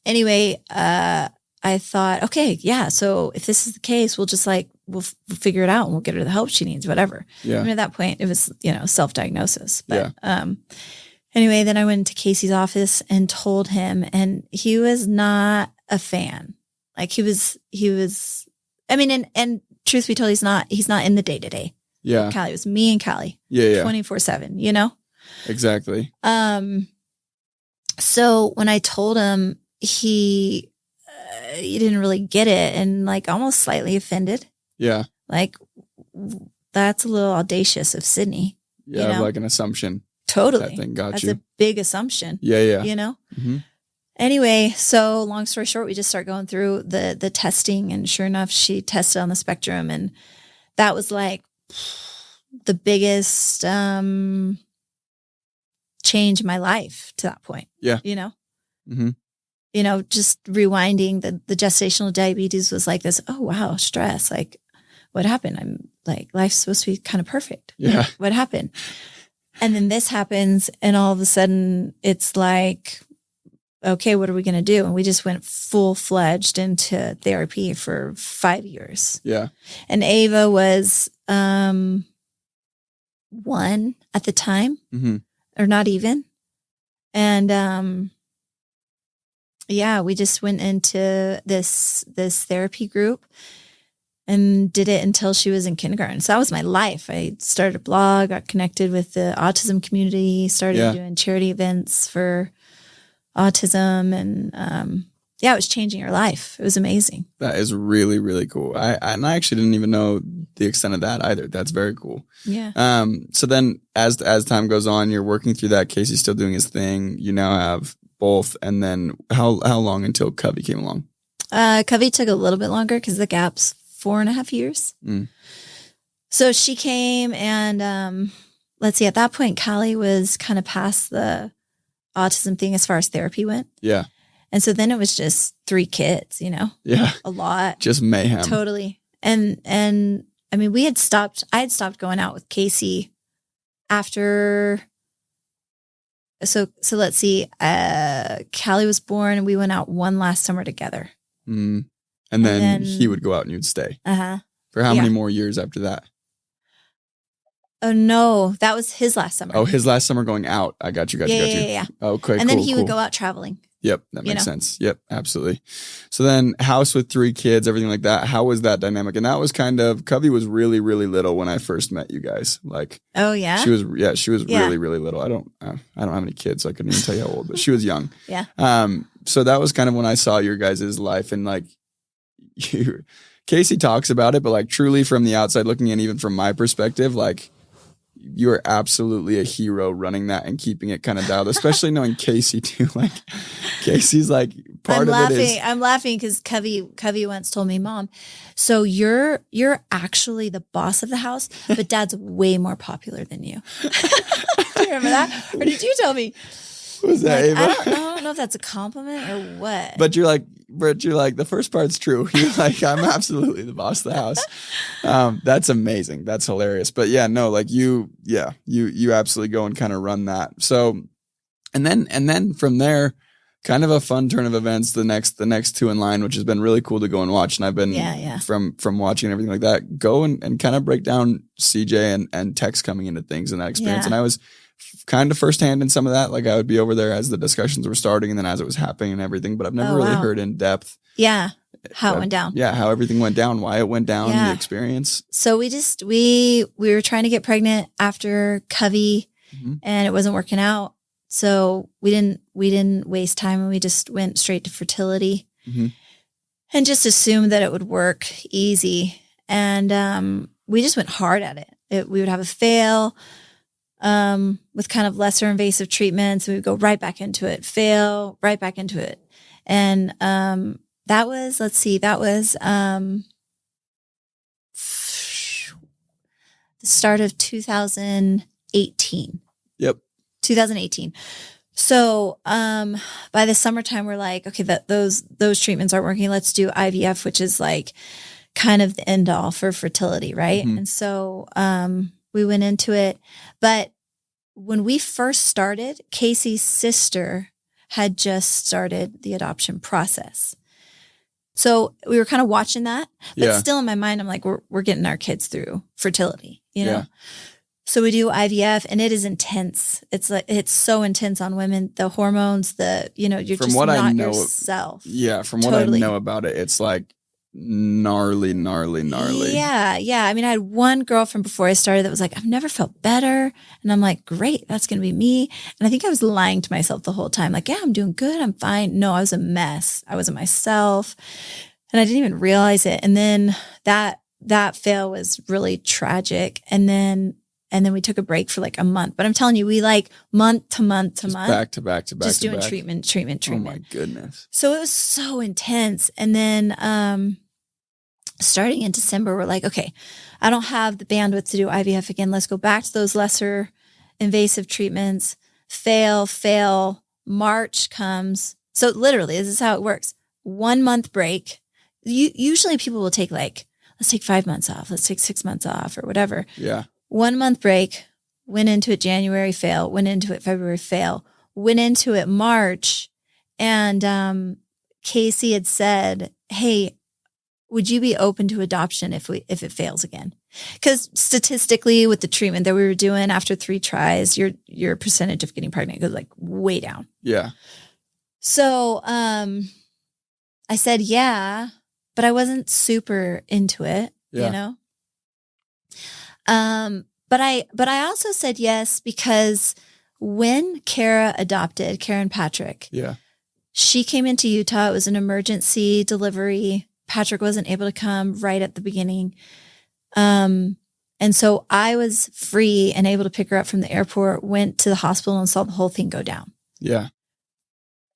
anyway, I thought, okay, yeah. So if this is the case, we'll just we'll figure it out and we'll get her the help she needs, whatever. Yeah. I mean, at that point it was, self-diagnosis, but, anyway, then I went to Casey's office and told him, and he was not a fan. Like he was, I mean, and truth be told, he's not in the day to day. Yeah. Callie, it was me and Callie. Yeah. 24/7, you know? Exactly. So when I told him, he didn't really get it and like almost slightly offended. Yeah. Like, that's a little audacious of Sydney. Yeah. You know? Like an assumption. Totally. That thing got That's you. a big assumption. Yeah. You know? Mm-hmm. Anyway, so long story short, we just start going through the testing, and sure enough, she tested on the spectrum, and that was like the biggest change in my life to that point. Yeah. You know? Mm-hmm. You know, just rewinding the gestational diabetes was like this, oh wow, stress. Like, what happened? I'm like, life's supposed to be kind of perfect. Yeah. What happened? And then this happens, and all of a sudden it's like, okay, what are we going to do? And we just went full-fledged into therapy for 5 years. Yeah. And Ava was 1 at the time, or not even. And yeah, we just went into this therapy group and did it until she was in kindergarten. So that was my life. I started a blog, got connected with the autism community, started doing charity events for autism, and yeah, it was changing her life. It was amazing. That is really, really cool. I actually didn't even know the extent of that either. That's very cool. Yeah. So then as time goes on, you're working through that. Casey's still doing his thing. You now have both. And then how long until Covey came along? Covey took a little bit longer because the gap's 4.5 years. So she came, and let's see, at that point, Callie was kind of past the autism thing as far as therapy went. Yeah. And so then it was just 3 kids, you know? Yeah. A lot. Just mayhem. Totally. And I mean, I had stopped going out with Casey after, so let's see, Callie was born, and we went out one last summer together. And then he would go out and you'd stay. For how many more years after that? Oh, no, that was his last summer. Oh, his last summer going out. I got you. Yeah. Okay, and then he would go out traveling. Yep, that makes sense. Yep, absolutely. So then house with 3 kids, everything like that. How was that dynamic? And that was kind of, Covey was really, really little when I first met you guys. Like, oh yeah? She was really, really little. I don't have any kids, so I couldn't even tell you how old, but she was young. Yeah. So that was kind of when I saw your guys' life, and like, Casey talks about it, but like truly from the outside looking in, even from my perspective, like, you are absolutely a hero running that and keeping it kind of dialed, especially knowing Casey too. Like, Casey's like part of it is. I'm laughing because Covey once told me, Mom, so you're actually the boss of the house, but Dad's way more popular than you. Do you remember that? Or did you tell me? Was that Ava? I don't know if that's a compliment or what. But you're like, the first part's true. You're like, I'm absolutely the boss of the house. That's amazing. That's hilarious. But yeah, no, like you absolutely go and kind of run that. So, and then from there, kind of a fun turn of events, the next 2 in line, which has been really cool to go and watch. And I've been from watching and everything like that, go and kind of break down CJ and Tex coming into things in that experience. And I was kind of firsthand in some of that. Like, I would be over there as the discussions were starting and then as it was happening and everything, but I've never really heard in depth. Yeah. How it went down. Yeah. How everything went down, why it went down, the experience. So we were trying to get pregnant after Covey, and it wasn't working out. So we didn't waste time, and we just went straight to fertility and just assumed that it would work easy. And we just went hard at it. We would have a fail with kind of lesser invasive treatments. We would go right back into it, fail, right back into it. And that was the start of 2018. Yep. 2018. So by the summertime, we're like, okay, those treatments aren't working. Let's do IVF, which is like kind of the end all for fertility, right? And so we went into it. But when we first started, Casey's sister had just started the adoption process. So we were kind of watching that, but still in my mind, I'm like, we're getting our kids through fertility, you know? So we do IVF, and it is intense. It's so intense on women. The hormones, you're just not yourself. Yeah. From what I know about it, it's like gnarly. Yeah. I mean, I had one girlfriend before I started that was like, I've never felt better. And I'm like, great, that's going to be me. And I think I was lying to myself the whole time. Like, yeah, I'm doing good. I'm fine. No, I was a mess. I wasn't myself. And I didn't even realize it. And then that fail was really tragic. And then we took a break for like a month. But I'm telling you, we like month to month, back to back, just doing treatment. Oh my goodness. So it was so intense. And then starting in December, we're like, okay, I don't have the bandwidth to do IVF again. Let's go back to those lesser invasive treatments. Fail. March comes. So literally, this is how it works. 1 month break. Usually people will take like, let's take 5 months off. Let's take 6 months off or whatever. Yeah. 1 month break, went into it January, fail, went into it February, fail, went into it March. And Casey had said, hey, would you be open to adoption if it fails again? Because statistically with the treatment that we were doing after 3 tries, your percentage of getting pregnant goes like way down. Yeah. So I said, yeah, but I wasn't super into it, you know? But I also said yes because when Kara and Patrick, she came into Utah. It was an emergency delivery. Patrick wasn't able to come right at the beginning. And so I was free and able to pick her up from the airport, went to the hospital and saw the whole thing go down. Yeah.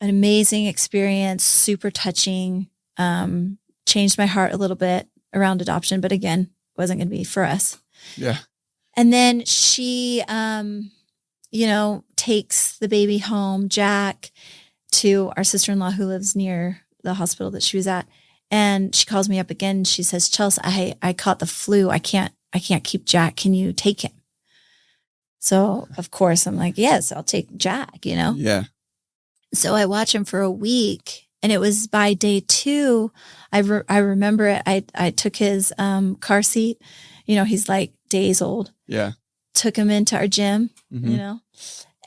An amazing experience, super touching, changed my heart a little bit around adoption, but again, wasn't going to be for us. Yeah. And then she, takes the baby home, Jack, to our sister-in-law who lives near the hospital that she was at. And she calls me up again. She says, Chelsea, I caught the flu. I can't keep Jack. Can you take him? So of course I'm like, yes, I'll take Jack, Yeah. So I watch him for a week. And it was by day 2, I remember it. I took his car seat. He's like days old. Yeah. Took him into our gym,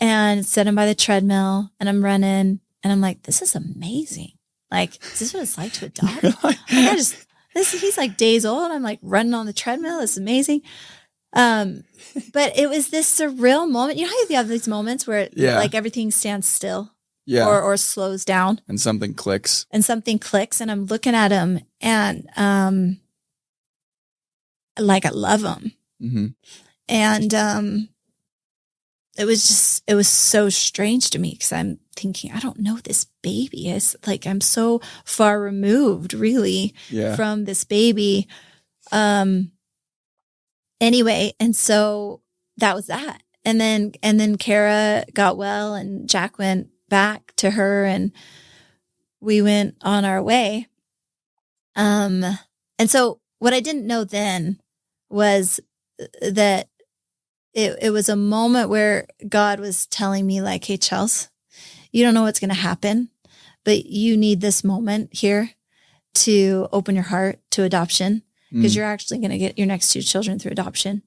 and set him by the treadmill. And I'm running. And I'm like, this is amazing. Like, is this what it's like to adopt? He's like days old. I'm like running on the treadmill. It's amazing. But it was this surreal moment. You know how you have these moments where like everything stands still? Yeah. Or slows down. And something clicks. And I'm looking at him and like I love him. Mm-hmm. And it was so strange to me because I'm thinking, I don't know this baby. It's like I'm so far removed really from this baby. Anyway, and so that was that. And then Kara got well and Jack went back to her and we went on our way. And so what I didn't know then was that it was a moment where God was telling me like, hey, Chelsea, you don't know what's going to happen, but you need this moment here to open your heart to adoption because you're actually going to get your next 2 children through adoption.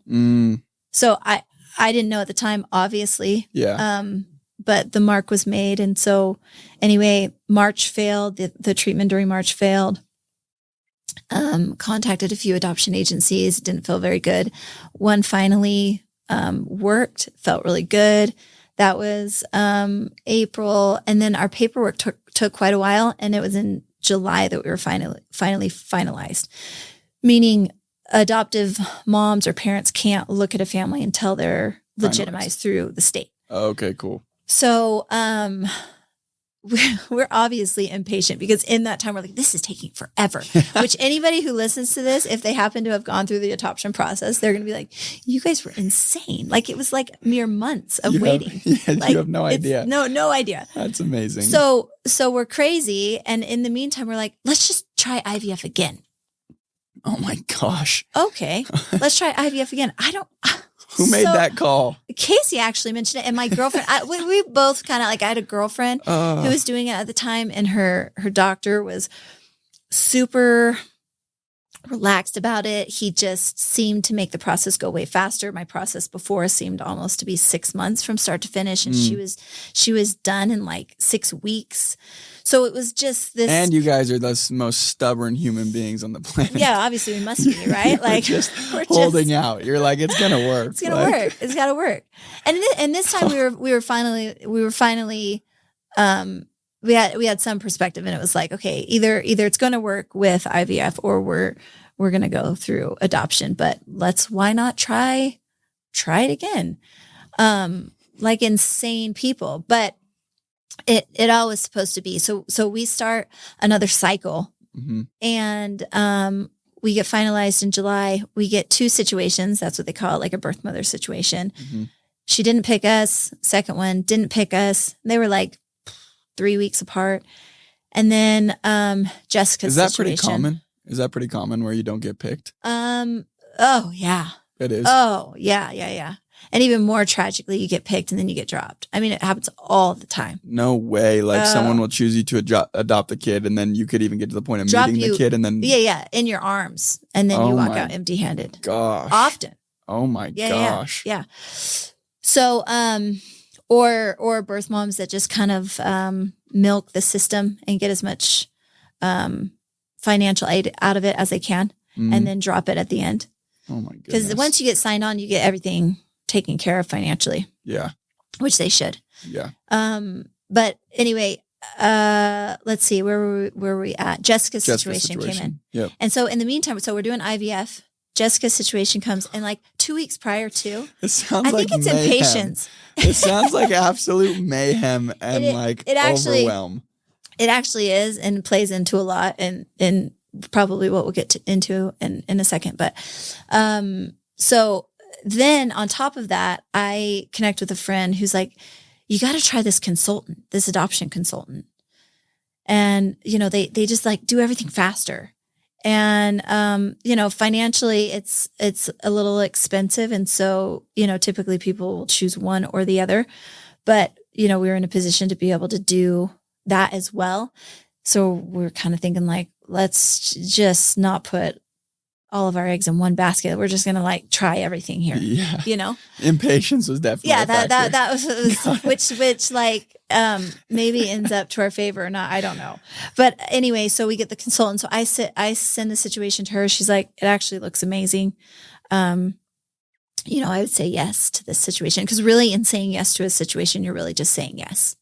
So I didn't know at the time, obviously. Yeah. But the mark was made. And so anyway, March failed. The treatment during March failed. Contacted a few adoption agencies. Didn't feel very good. One finally worked, felt really good. That was April. And then our paperwork took quite a while. And it was in July that we were finally finalized. Meaning adoptive moms or parents can't look at a family until they're legitimized through the state. Okay, cool. So we're obviously impatient because in that time we're like, this is taking forever. Which anybody who listens to this, if they happen to have gone through the adoption process, they're going to be like, you guys were insane. Like it was like mere months of waiting. Like, you have no idea. No idea. That's amazing. So we're crazy. And in the meantime, we're like, let's just try IVF again. Oh my gosh. Okay. Let's try IVF again. Who made that call? Casey actually mentioned it. And my girlfriend, we both kind of like, I had a girlfriend who was doing it at the time and her doctor was super relaxed about it. He just seemed to make the process go way faster. My process before seemed almost to be 6 months from start to finish. And she was done in like 6 weeks. So it was just this. And you guys are the most stubborn human beings on the planet. Yeah, obviously we must be, right? Like we're holding out. You're like, it's going to work. It's going to work. It's got to work. And this time we were finally, we had some perspective, and it was like, okay, either it's going to work with IVF or we're going to go through adoption, but why not try it again? Like insane people, but it all was supposed to be. So we start another cycle, and we get finalized in July. We get 2 situations. That's what they call it, like a birth mother situation. She didn't pick us. Second one didn't pick us. They were like 3 weeks apart. And then Jessica's situation. Pretty common? Is that pretty common where you don't get picked? Oh yeah. It is. Oh yeah. And even more tragically, you get picked and then you get dropped. I mean, it happens all the time. No way. Like someone will choose you to adopt the kid, and then you could even get to the point of meeting the kid, and then in your arms, and then you walk out empty-handed. Gosh. Often. Oh my gosh. Yeah. So or birth moms that just kind of milk the system and get as much financial aid out of it as they can, and then drop it at the end. Oh my goodness. Because once you get signed on, you get everything taken care of financially. Yeah. Which they should. Yeah. But anyway, let's see, where were we at? Jessica's situation came in. Yep. And so in the meantime, so we're doing IVF. Jessica's situation comes, and like 2 weeks prior to, it sounds I think like it's mayhem. impatience. It sounds like absolute mayhem and overwhelm. It actually is, and plays into a lot, and probably what we'll get into in a second. But so then on top of that, I connect with a friend who's like, you got to try this adoption consultant. And, they just like do everything faster. And, financially it's a little expensive. And so, typically people will choose one or the other, but, we were in a position to be able to do that as well. So we're kind of thinking like, let's just not put all of our eggs in one basket. We're just going to like try everything here. Yeah. Impatience was definitely that was which like, maybe ends up to our favor or not. I don't know. But anyway, so we get the consultant. So I send the situation to her. She's like, it actually looks amazing. I would say yes to this situation, because really in saying yes to a situation, you're really just saying yes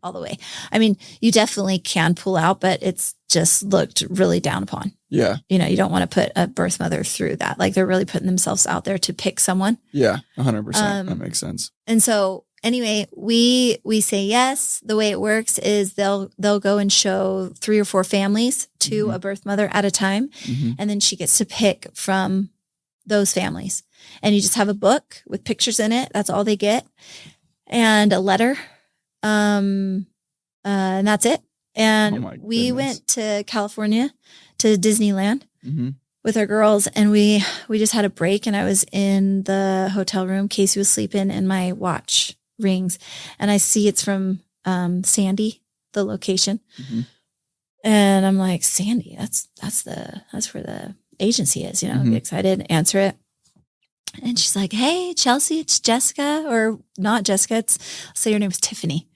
all the way. I mean, you definitely can pull out, but it's just looked really down upon. Yeah. You don't want to put a birth mother through that. Like they're really putting themselves out there to pick someone. Yeah. 100%. That makes sense. And so anyway, we say yes. The way it works is they'll go and show 3 or 4 families to a birth mother at a time. And then she gets to pick from those families. And you just have a book with pictures in it. That's all they get. And a letter. And that's it. And we went to California, to Disneyland with our girls, and we just had a break, and I was in the hotel room. Casey was sleeping, and my watch rings, and I see it's from Sandy, the location. And I'm like, Sandy, that's where the agency is, Get excited, answer it. And she's like, hey, Chelsea, it's Jessica, or not Jessica. I'll say her name is Tiffany.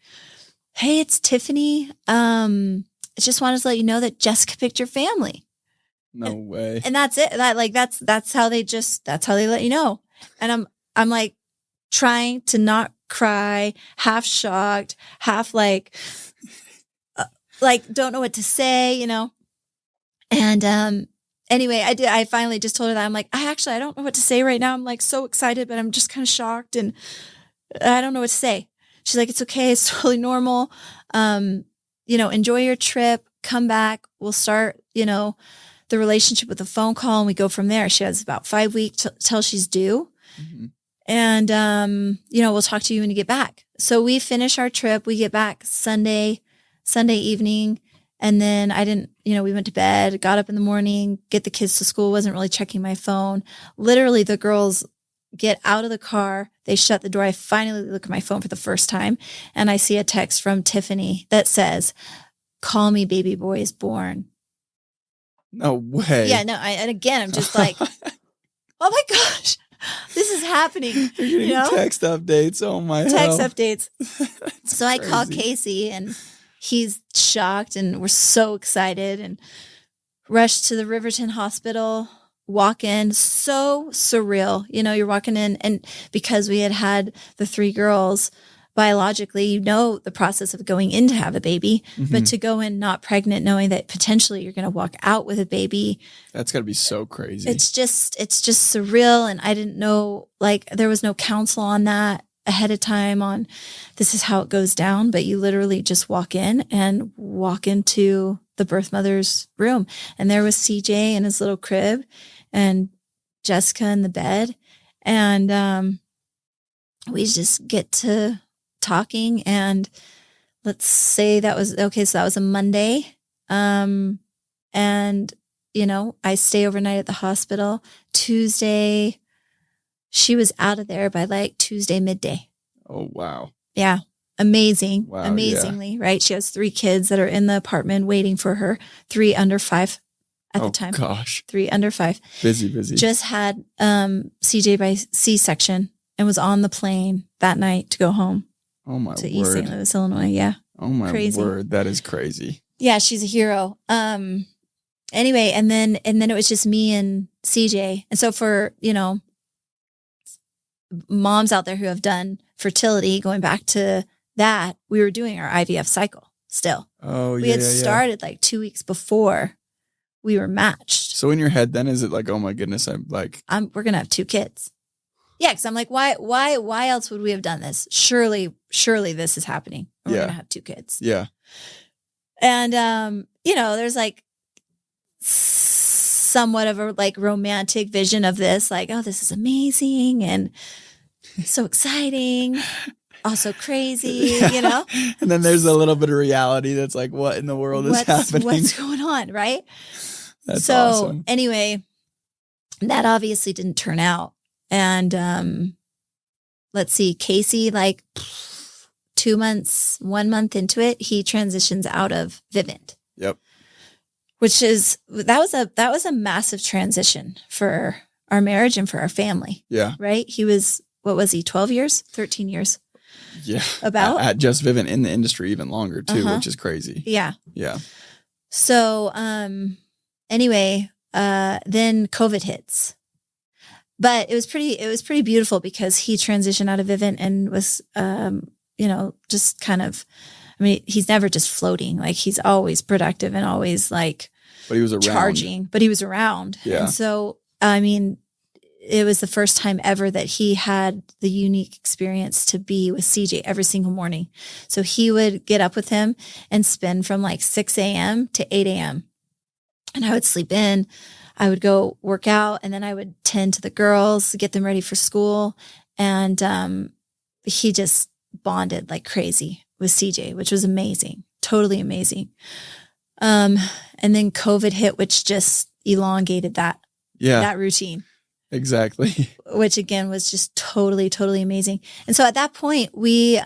Hey, it's Tiffany. I just wanted to let you know that Jessica picked your family. No way. And that's it. That's how they let you know. And I'm like trying to not cry, half shocked, half like don't know what to say, And anyway, I finally just told her that. I'm like, I don't know what to say right now. I'm like so excited, but I'm just kind of shocked, and I don't know what to say. She's like, it's okay. It's totally normal. Enjoy your trip, come back. We'll start, the relationship with a phone call, and we go from there. She has about 5 weeks till she's due. And, we'll talk to you when you get back. So we finish our trip. We get back Sunday evening. And then we went to bed, got up in the morning, get the kids to school, wasn't really checking my phone. Literally the girls get out of the car. They shut the door. I finally look at my phone for the first time, and I see a text from Tiffany that says, call me, baby boy is born. No way. Yeah, no. And again, I'm just like, oh my gosh, this is happening. You're getting text updates. Oh my text hell. updates. So I call Casey and he's shocked and we're so excited and rush to the Riverton Hospital, walk in, so surreal. You know, you're walking in and because we had the 3 girls biologically, you know, the process of going in to have a baby, but to go in not pregnant, knowing that potentially you're going to walk out with a baby. That's gotta be so crazy. It's just surreal. And I didn't know, like, there was no counsel on that ahead of time on this is how it goes down, but you literally just walk in and walk into the birth mother's room. And there was CJ in his little crib and Jessica in the bed. And, we just get to talking and let's say that was okay. So that was a Monday. And you know, I stay overnight at the hospital. Tuesday, she was out of there by like Tuesday midday. Oh, wow. Yeah. Amazing. Wow, amazingly, right? She has 3 kids that are in the apartment waiting for her, 3 under 5 at the time. Gosh. 3 under 5. Busy. Just had CJ by C-section and was on the plane that night to go home. Oh my to word. East St. Louis, Illinois. Yeah. Oh my word. That is crazy. Yeah, she's a hero. Anyway, and then it was just me and CJ. And so for, you know, moms out there who have done fertility, going back to that, we were doing our IVF cycle still. Oh, yeah. We had started like 2 weeks before we were matched. So in your head then, is it like, oh my goodness, we're going to have 2 kids. Yeah, because I'm like, why else would we have done this? Surely this is happening. We're going to have 2 kids. Yeah. And, you know, there's like somewhat of a like romantic vision of this, like, oh, this is amazing and so exciting, also crazy, you know? And then there's a little bit of reality that's like, what in the world is happening? What's going on, right? That's awesome. Anyway, that obviously didn't turn out. And let's see, Casey, like 2 months, 1 month into it, he transitions out of Vivint. Yep. Which is that was a massive transition for our marriage and for our family. Yeah. Right? He was, what was he, 12 years, 13 years? Yeah. About at Just Vivint in the industry even longer too, which is crazy. Yeah. Yeah. So anyway, then COVID hits. But it was pretty beautiful because he transitioned out of Vivint and was you know, just kind of, I mean, he's never just floating. Like he's always productive and always like but he was around. Charging, but he was around. Yeah. And so, I mean, it was the first time ever that he had the unique experience to be with CJ every single morning. So he would get up with him and spend from like 6 a.m. to 8 a.m. And I would sleep in. I would go work out and then I would tend to the girls, get them ready for school. And he just bonded like crazy with CJ, which was amazing. Totally amazing. And then COVID hit, which just elongated that routine. Exactly. Which again was just totally, totally amazing. And so at that point we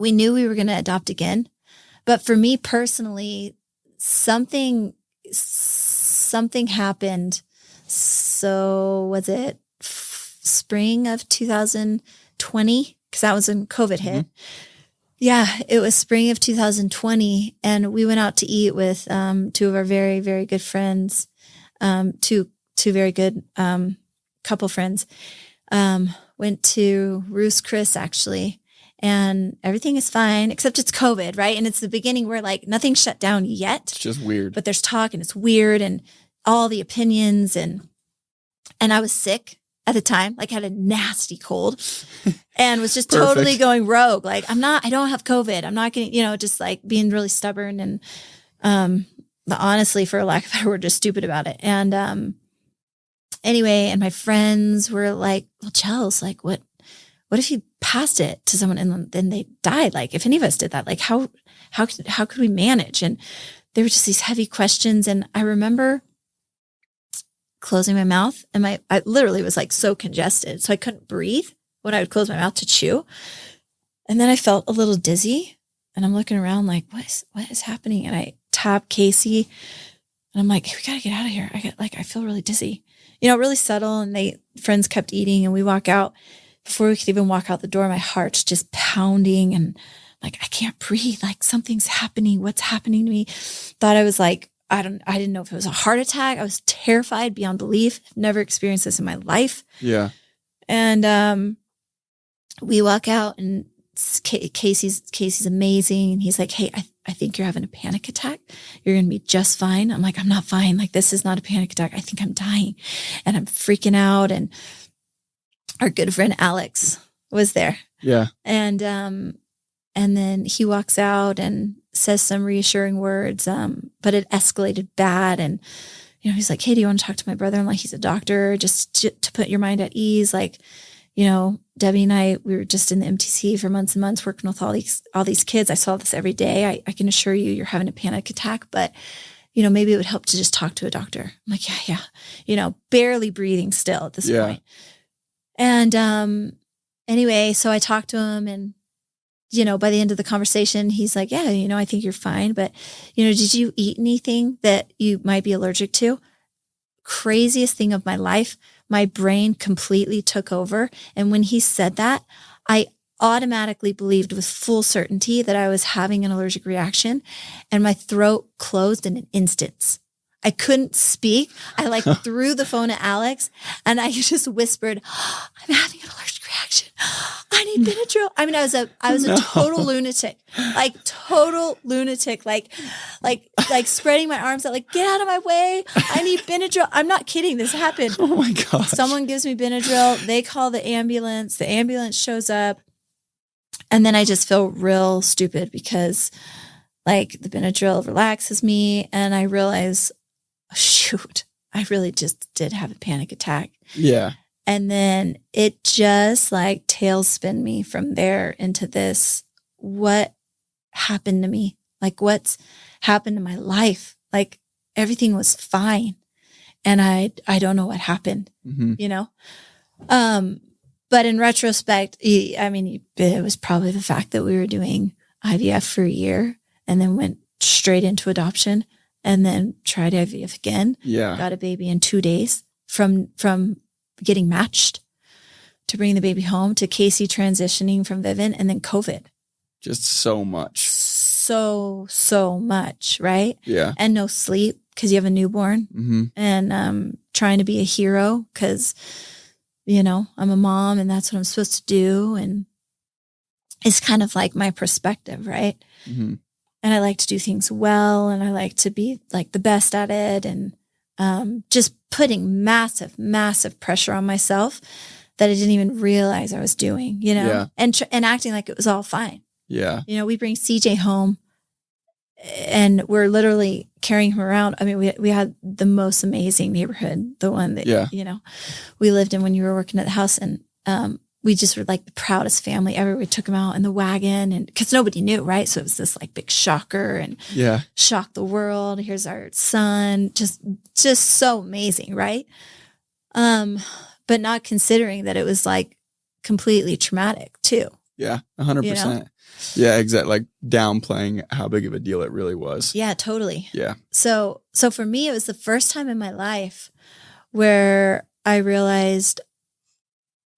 knew we were going to adopt again. But for me personally, something happened. So was it spring of 2020? Because that was when COVID hit. Yeah, it was spring of 2020. And we went out to eat with 2 of our very, very good friends, two very good couple friends. Went to Ruth's Chris, actually. And everything is fine, except it's COVID, right? And it's the beginning where like nothing's shut down yet. It's just weird. But there's talk and it's weird and all the opinions and I was sick at the time, like had a nasty cold and was just totally going rogue. Like I don't have COVID. I'm not getting, just like being really stubborn and honestly, for lack of a better word, just stupid about it. And anyway, and my friends were like, well, Chels, like what if you passed it to someone and then they died? Like if any of us did that, like how could we manage? And there were just these heavy questions. And I remember closing my mouth and I literally was like so congested. So I couldn't breathe when I would close my mouth to chew. And then I felt a little dizzy and I'm looking around like, what is happening? And I tap Casey And I'm like, hey, we got to get out of here. I feel really dizzy, really subtle. And friends kept eating, and we walk out. Before we could even walk out the door, my heart's just pounding, and like, I can't breathe. Like, something's happening. What's happening to me? Thought I was like, I didn't know if it was a heart attack. I was terrified beyond belief. I've never experienced this in my life. Yeah. And we walk out, and Casey's amazing. And he's like, hey, I think you're having a panic attack. You're going to be just fine. I'm like, I'm not fine. Like, this is not a panic attack. I think I'm dying. And I'm freaking out. And our good friend Alex was there. Yeah. And then he walks out and says some reassuring words. But it escalated bad. And, he's like, hey, do you want to talk to my brother-in-law? He's a doctor, just to put your mind at ease. Like, Debbie and I, we were just in the MTC for months and months working with all these kids. I saw this every day. I can assure you, you're having a panic attack, but maybe it would help to just talk to a doctor. I'm like, yeah. Barely breathing still at this point. And, anyway, so I talked to him, and, by the end of the conversation, he's like, yeah, I think you're fine. But, did you eat anything that you might be allergic to? Craziest thing of my life. My brain completely took over. And when he said that, I automatically believed with full certainty that I was having an allergic reaction, and my throat closed in an instant. I couldn't speak. I threw the phone at Alex, and I just whispered, I'm having an allergic reaction. I need Benadryl. I mean, I was a total lunatic, like spreading my arms out, like, get out of my way. I need Benadryl. I'm not kidding. This happened. Oh my God. Someone gives me Benadryl. They call the ambulance. The ambulance shows up. And then I just feel real stupid because like the Benadryl relaxes me, and I realize, oh, shoot, I really just did have a panic attack. Yeah. And then it just like tailspin me from there into this, what happened to me? Like, what's happened to my life? Like, everything was fine. And I don't know what happened, But in retrospect, it was probably the fact that we were doing IVF for a year and then went straight into adoption and then tried IVF again. Yeah. Got a baby in 2 days from getting matched to bring the baby home to Casey transitioning from Vivint and then COVID. Just so much. So much, right? Yeah. And no sleep because you have a newborn, and trying to be a hero because, I'm a mom and that's what I'm supposed to do. And it's kind of like my perspective, right? Mm-hmm. And I like to do things well, and I like to be like the best at it, and just putting massive pressure on myself that I didn't even realize I was doing, and acting like it was all fine. Yeah. We bring CJ home and we're literally carrying him around. I mean, we had the most amazing neighborhood, the one that, we lived in when you were working at the house, and we just were like the proudest family ever. We took him out in the wagon, and because nobody knew, right? So it was this like big shocker and shocked the world. Here's our son, just so amazing, right? But not considering that it was like completely traumatic too. Yeah, 100%. Yeah, exactly. Like downplaying how big of a deal it really was. Yeah, totally. Yeah. So for me, it was the first time in my life where I realized,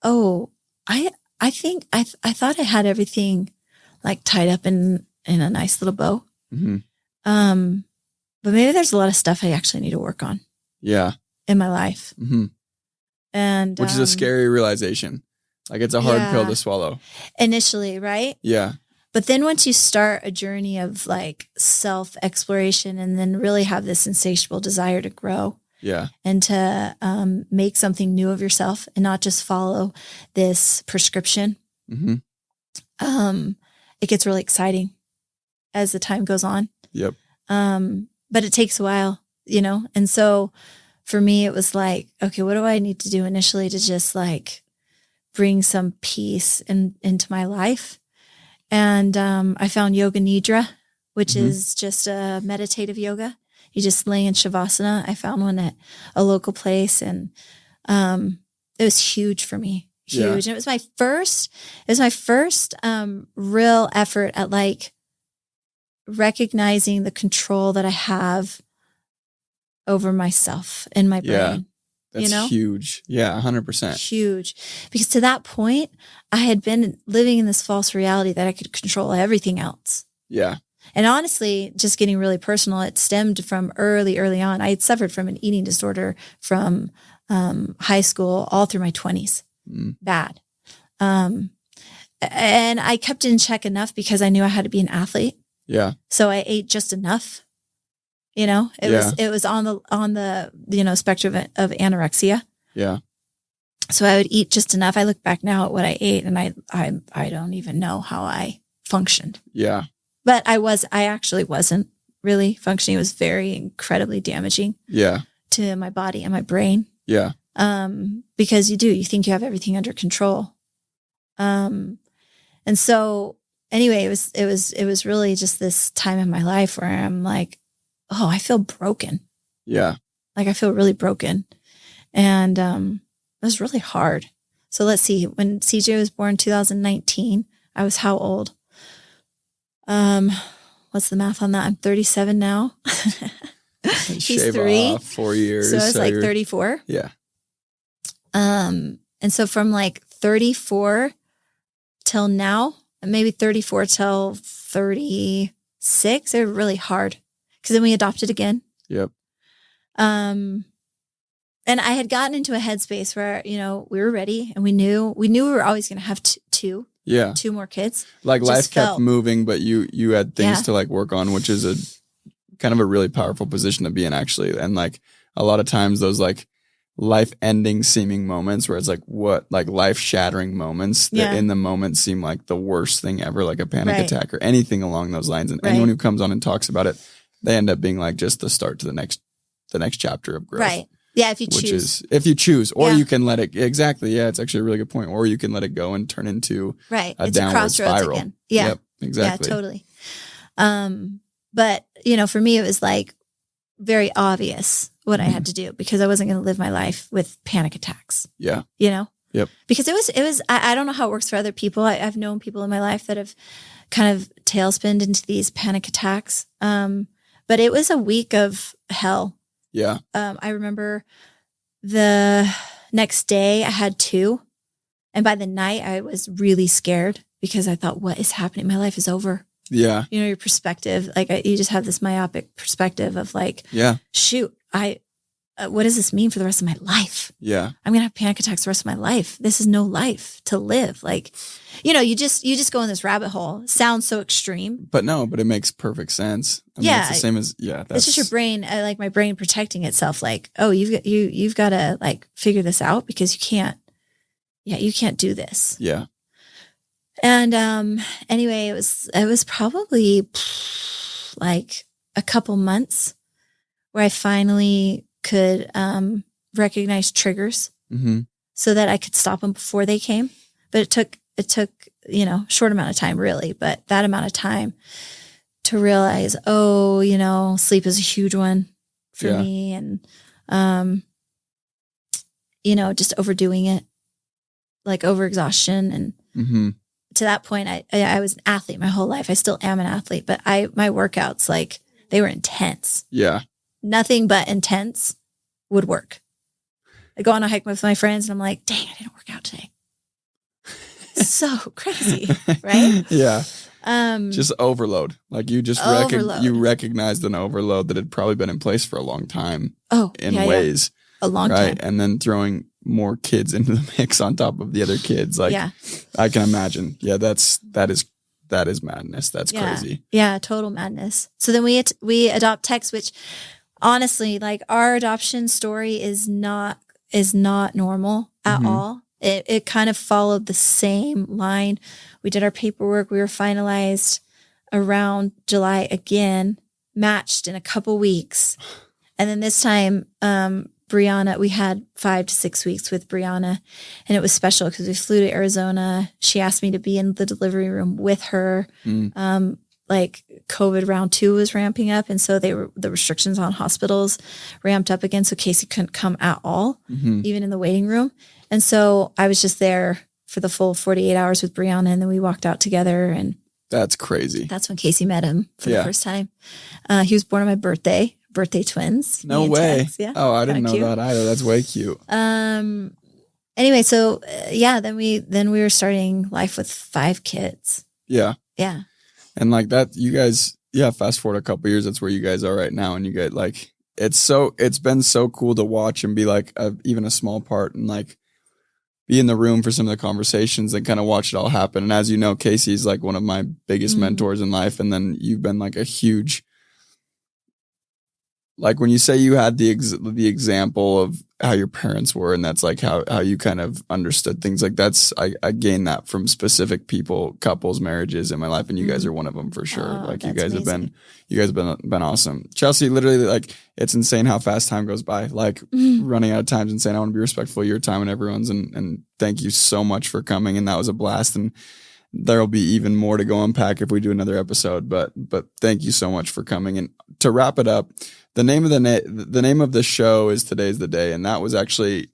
oh, I think I thought I had everything like tied up in a nice little bow. Mm-hmm. But maybe there's a lot of stuff I actually need to work on. Yeah. In my life. Mm-hmm. And which is a scary realization. Like, it's a hard pill to swallow. Initially, right? Yeah. But then once you start a journey of like self-exploration and then really have this insatiable desire to grow. Yeah. And to make something new of yourself and not just follow this prescription. Mm-hmm. It gets really exciting as the time goes on. Yep. But it takes a while, And so for me, it was like, okay, what do I need to do initially to just like bring some peace into my life? And I found Yoga Nidra, which is just a meditative yoga. You just lay in Shavasana. I found one at a local place, and it was huge for me. Huge. Yeah. And it was my first real effort at like recognizing the control that I have over myself and my brain. Yeah. That's huge. Yeah, 100%. Huge. Because to that point, I had been living in this false reality that I could control everything else. Yeah. And honestly, just getting really personal, it stemmed from early on. I had suffered from an eating disorder from high school all through my 20s. Bad. And I kept it in check enough because I knew I had to be an athlete. Yeah. So I ate just enough. It was on the spectrum of anorexia. Yeah. So I would eat just enough. I look back now at what I ate and I don't even know how I functioned. Yeah. But I actually wasn't really functioning. It was very incredibly damaging. Yeah. To my body and my brain. Yeah. Because you think you have everything under control. And so anyway, it was really just this time in my life where I'm like, oh, I feel broken. Yeah. Like I feel really broken. And it was really hard. So let's see. When CJ was born in 2019, I was how old? What's the math on that? I'm 37 now. He's 3. Off 4 years. So I was like 34. Yeah. And so from like 34 till now, maybe 34 till 36, they were really hard. Because then we adopted again. Yep. And I had gotten into a headspace where, we were ready and we knew we were always going to have two more kids. Like life kept moving, but you had things to like work on, which is a kind of a really powerful position to be in actually. And like a lot of times those like life ending seeming moments where it's like life shattering moments that in the moment seem like the worst thing ever, like a panic attack or anything along those lines. And anyone who comes on and talks about it, they end up being like just the start to the next chapter of growth. Right. Yeah. If you choose, or you can let it, exactly. Yeah. It's actually a really good point. Or you can let it go and turn into a downward spiral. Again. Yeah. Yep, exactly. Yeah, totally. But for me, it was like very obvious what I had to do because I wasn't going to live my life with panic attacks. Yeah. Yep. Because it was, I don't know how it works for other people. I've known people in my life that have kind of tailspinned into these panic attacks. But it was a week of hell. Yeah. I remember the next day I had 2. And by the night I was really scared because I thought, what is happening? My life is over. Yeah. Your perspective, like you just have this myopic perspective of like, shoot, what does this mean for the rest of my life? Yeah. I'm going to have panic attacks the rest of my life. This is no life to live. Like, you just go in this rabbit hole. It sounds so extreme. But it makes perfect sense. I mean, it's the same as, it's just your brain. I like my brain protecting itself. Like, oh, you've got to like figure this out because you can't do this. Yeah. And, anyway, it was probably like a couple months where I finally could recognize triggers so that I could stop them before they came. But it took short amount of time really, but that amount of time to realize, sleep is a huge one for me and, just overdoing it, like overexhaustion. And to that point, I was an athlete my whole life. I still am an athlete, but my workouts, like they were intense. Yeah. Nothing but intense would work. I go on a hike with my friends and I'm like, dang, I didn't work out today. So crazy, right? Yeah. Just overload. Like you just you recognized an overload that had probably been in place for a long time. Oh, in ways. A long time. And then throwing more kids into the mix on top of the other kids. Like I can imagine. Yeah, that is madness. That's crazy. Yeah, total madness. So then we adopt Tex, which honestly, like our adoption story is not normal at all. It kind of followed the same line. We did our paperwork. We were finalized around July again, matched in a couple weeks. And then this time, Brianna, we had 5 to 6 weeks with Brianna, and it was special because we flew to Arizona. She asked me to be in the delivery room with her. Like COVID round 2 was ramping up. And so the restrictions on hospitals ramped up again. So Casey couldn't come at all, even in the waiting room. And so I was just there for the full 48 hours with Brianna. And then we walked out together, and that's crazy. That's when Casey met him for the first time. He was born on my birthday. birthday twins. No way. Tex, yeah. Oh, I didn't know cute. that either. That's way cute. Anyway, so then we were starting life with 5 kids. Yeah. Yeah. And like that, you guys, fast forward a couple years, that's where you guys are right now. And you get like, it's been so cool to watch and be like even a small part and like be in the room for some of the conversations and kind of watch it all happen. And as you know, Casey's like one of my biggest mentors in life. And then you've been like a huge, like when you say you had the example of how your parents were, and that's like how you kind of understood things, like that's, I gained that from specific people, couples, marriages in my life. And you guys are one of them for sure. Like you guys amazing. You guys have been awesome. Chelsea, literally, like it's insane how fast time goes by. Like running out of time is insane. I want to be respectful of your time and everyone's, and thank you so much for coming. And that was a blast. And there'll be even more to go unpack if we do another episode, but thank you so much for coming. And to wrap it up, the name of the show is Today's the Day. And that was actually,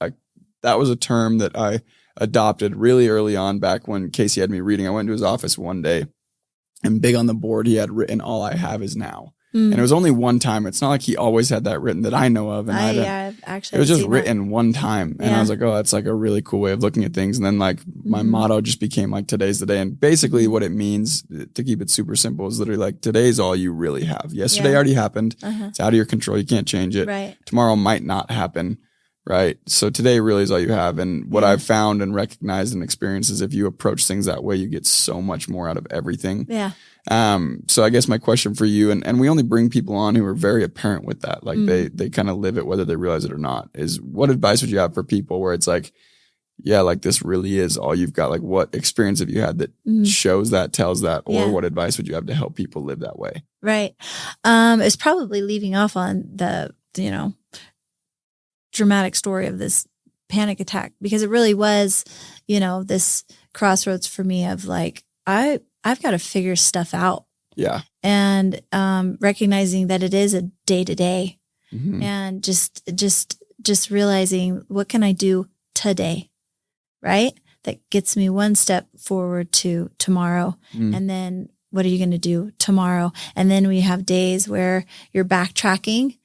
that was a term that I adopted really early on, back when Casey had me reading. I went to his office one day and big on the board, he had written, "All I have is now." And it was only one time. It's not like he always had that written that I know of. And it was just written one time. And I was like, oh, that's like a really cool way of looking at things. And then like my motto just became like, today's the day. And basically what it means, to keep it super simple, is literally like, today's all you really have. Yesterday already happened. It's out of your control. You can't change it. Right. Tomorrow might not happen. Right. So today really is all you have. And what I've found and recognized and experienced is if you approach things that way, you get so much more out of everything. Yeah. So I guess my question for you, and we only bring people on who are very apparent with that, like they kind of live it whether they realize it or not, is what advice would you have for people where it's like, yeah, like this really is all you've got? Like what experience have you had that shows that, tells that, or what advice would you have to help people live that way? Right. It's probably leaving off on the, dramatic story of this panic attack, because it really was, this crossroads for me of like, I've got to figure stuff out. Yeah. And recognizing that it is a day to day, and just realizing, what can I do today, right? That gets me one step forward to tomorrow. And then what are you going to do tomorrow? And then we have days where you're backtracking,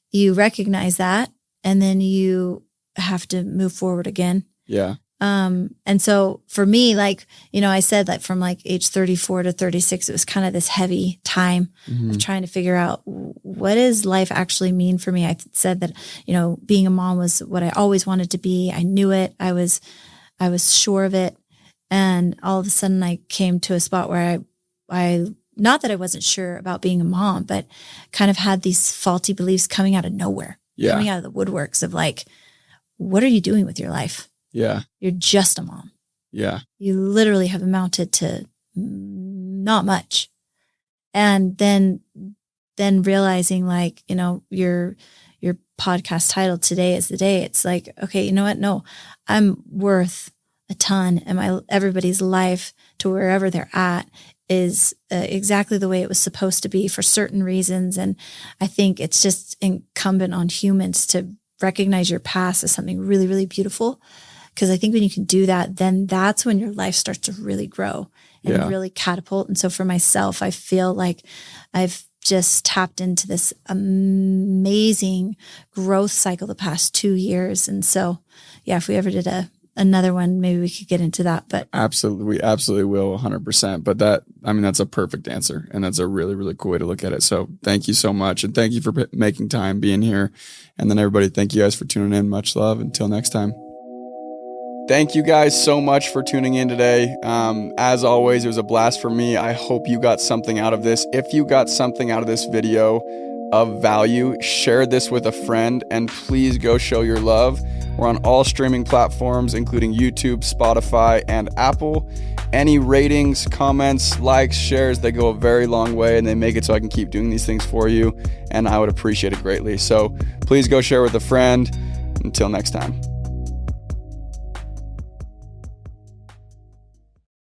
you recognize that, and then you have to move forward again. Yeah. And so for me, like, I said that from like age 34 to 36, it was kind of this heavy time of trying to figure out, what does life actually mean for me? I said that, being a mom was what I always wanted to be. I knew it. I was sure of it. And all of a sudden I came to a spot where I not that I wasn't sure about being a mom, but kind of had these faulty beliefs coming out of nowhere, coming out of the woodworks of like, what are you doing with your life? Yeah. You're just a mom. Yeah. You literally have amounted to not much. And then realizing like, your podcast title, Today is the Day. It's like, okay, you know what? No, I'm worth a ton, and everybody's life to wherever they're at is exactly the way it was supposed to be for certain reasons. And I think it's just incumbent on humans to recognize your past as something really, really beautiful. Because I think when you can do that, then that's when your life starts to really grow and really catapult. And so for myself, I feel like I've just tapped into this amazing growth cycle the past 2 years. And so, if we ever did another one, maybe we could get into that. But absolutely, we absolutely will, 100%. But that's a perfect answer, and that's a really, really cool way to look at it. So thank you so much, and thank you for making time, being here, and then everybody, thank you guys for tuning in. Much love. Until next time. Thank you guys so much for tuning in today. As always, it was a blast for me. I hope you got something out of this. If you got something out of this video of value, share this with a friend, and please go show your love. We're on all streaming platforms, including YouTube, Spotify, and Apple. Any ratings, comments, likes, shares, they go a very long way, and they make it so I can keep doing these things for you, and I would appreciate it greatly. So please go share with a friend. Until next time.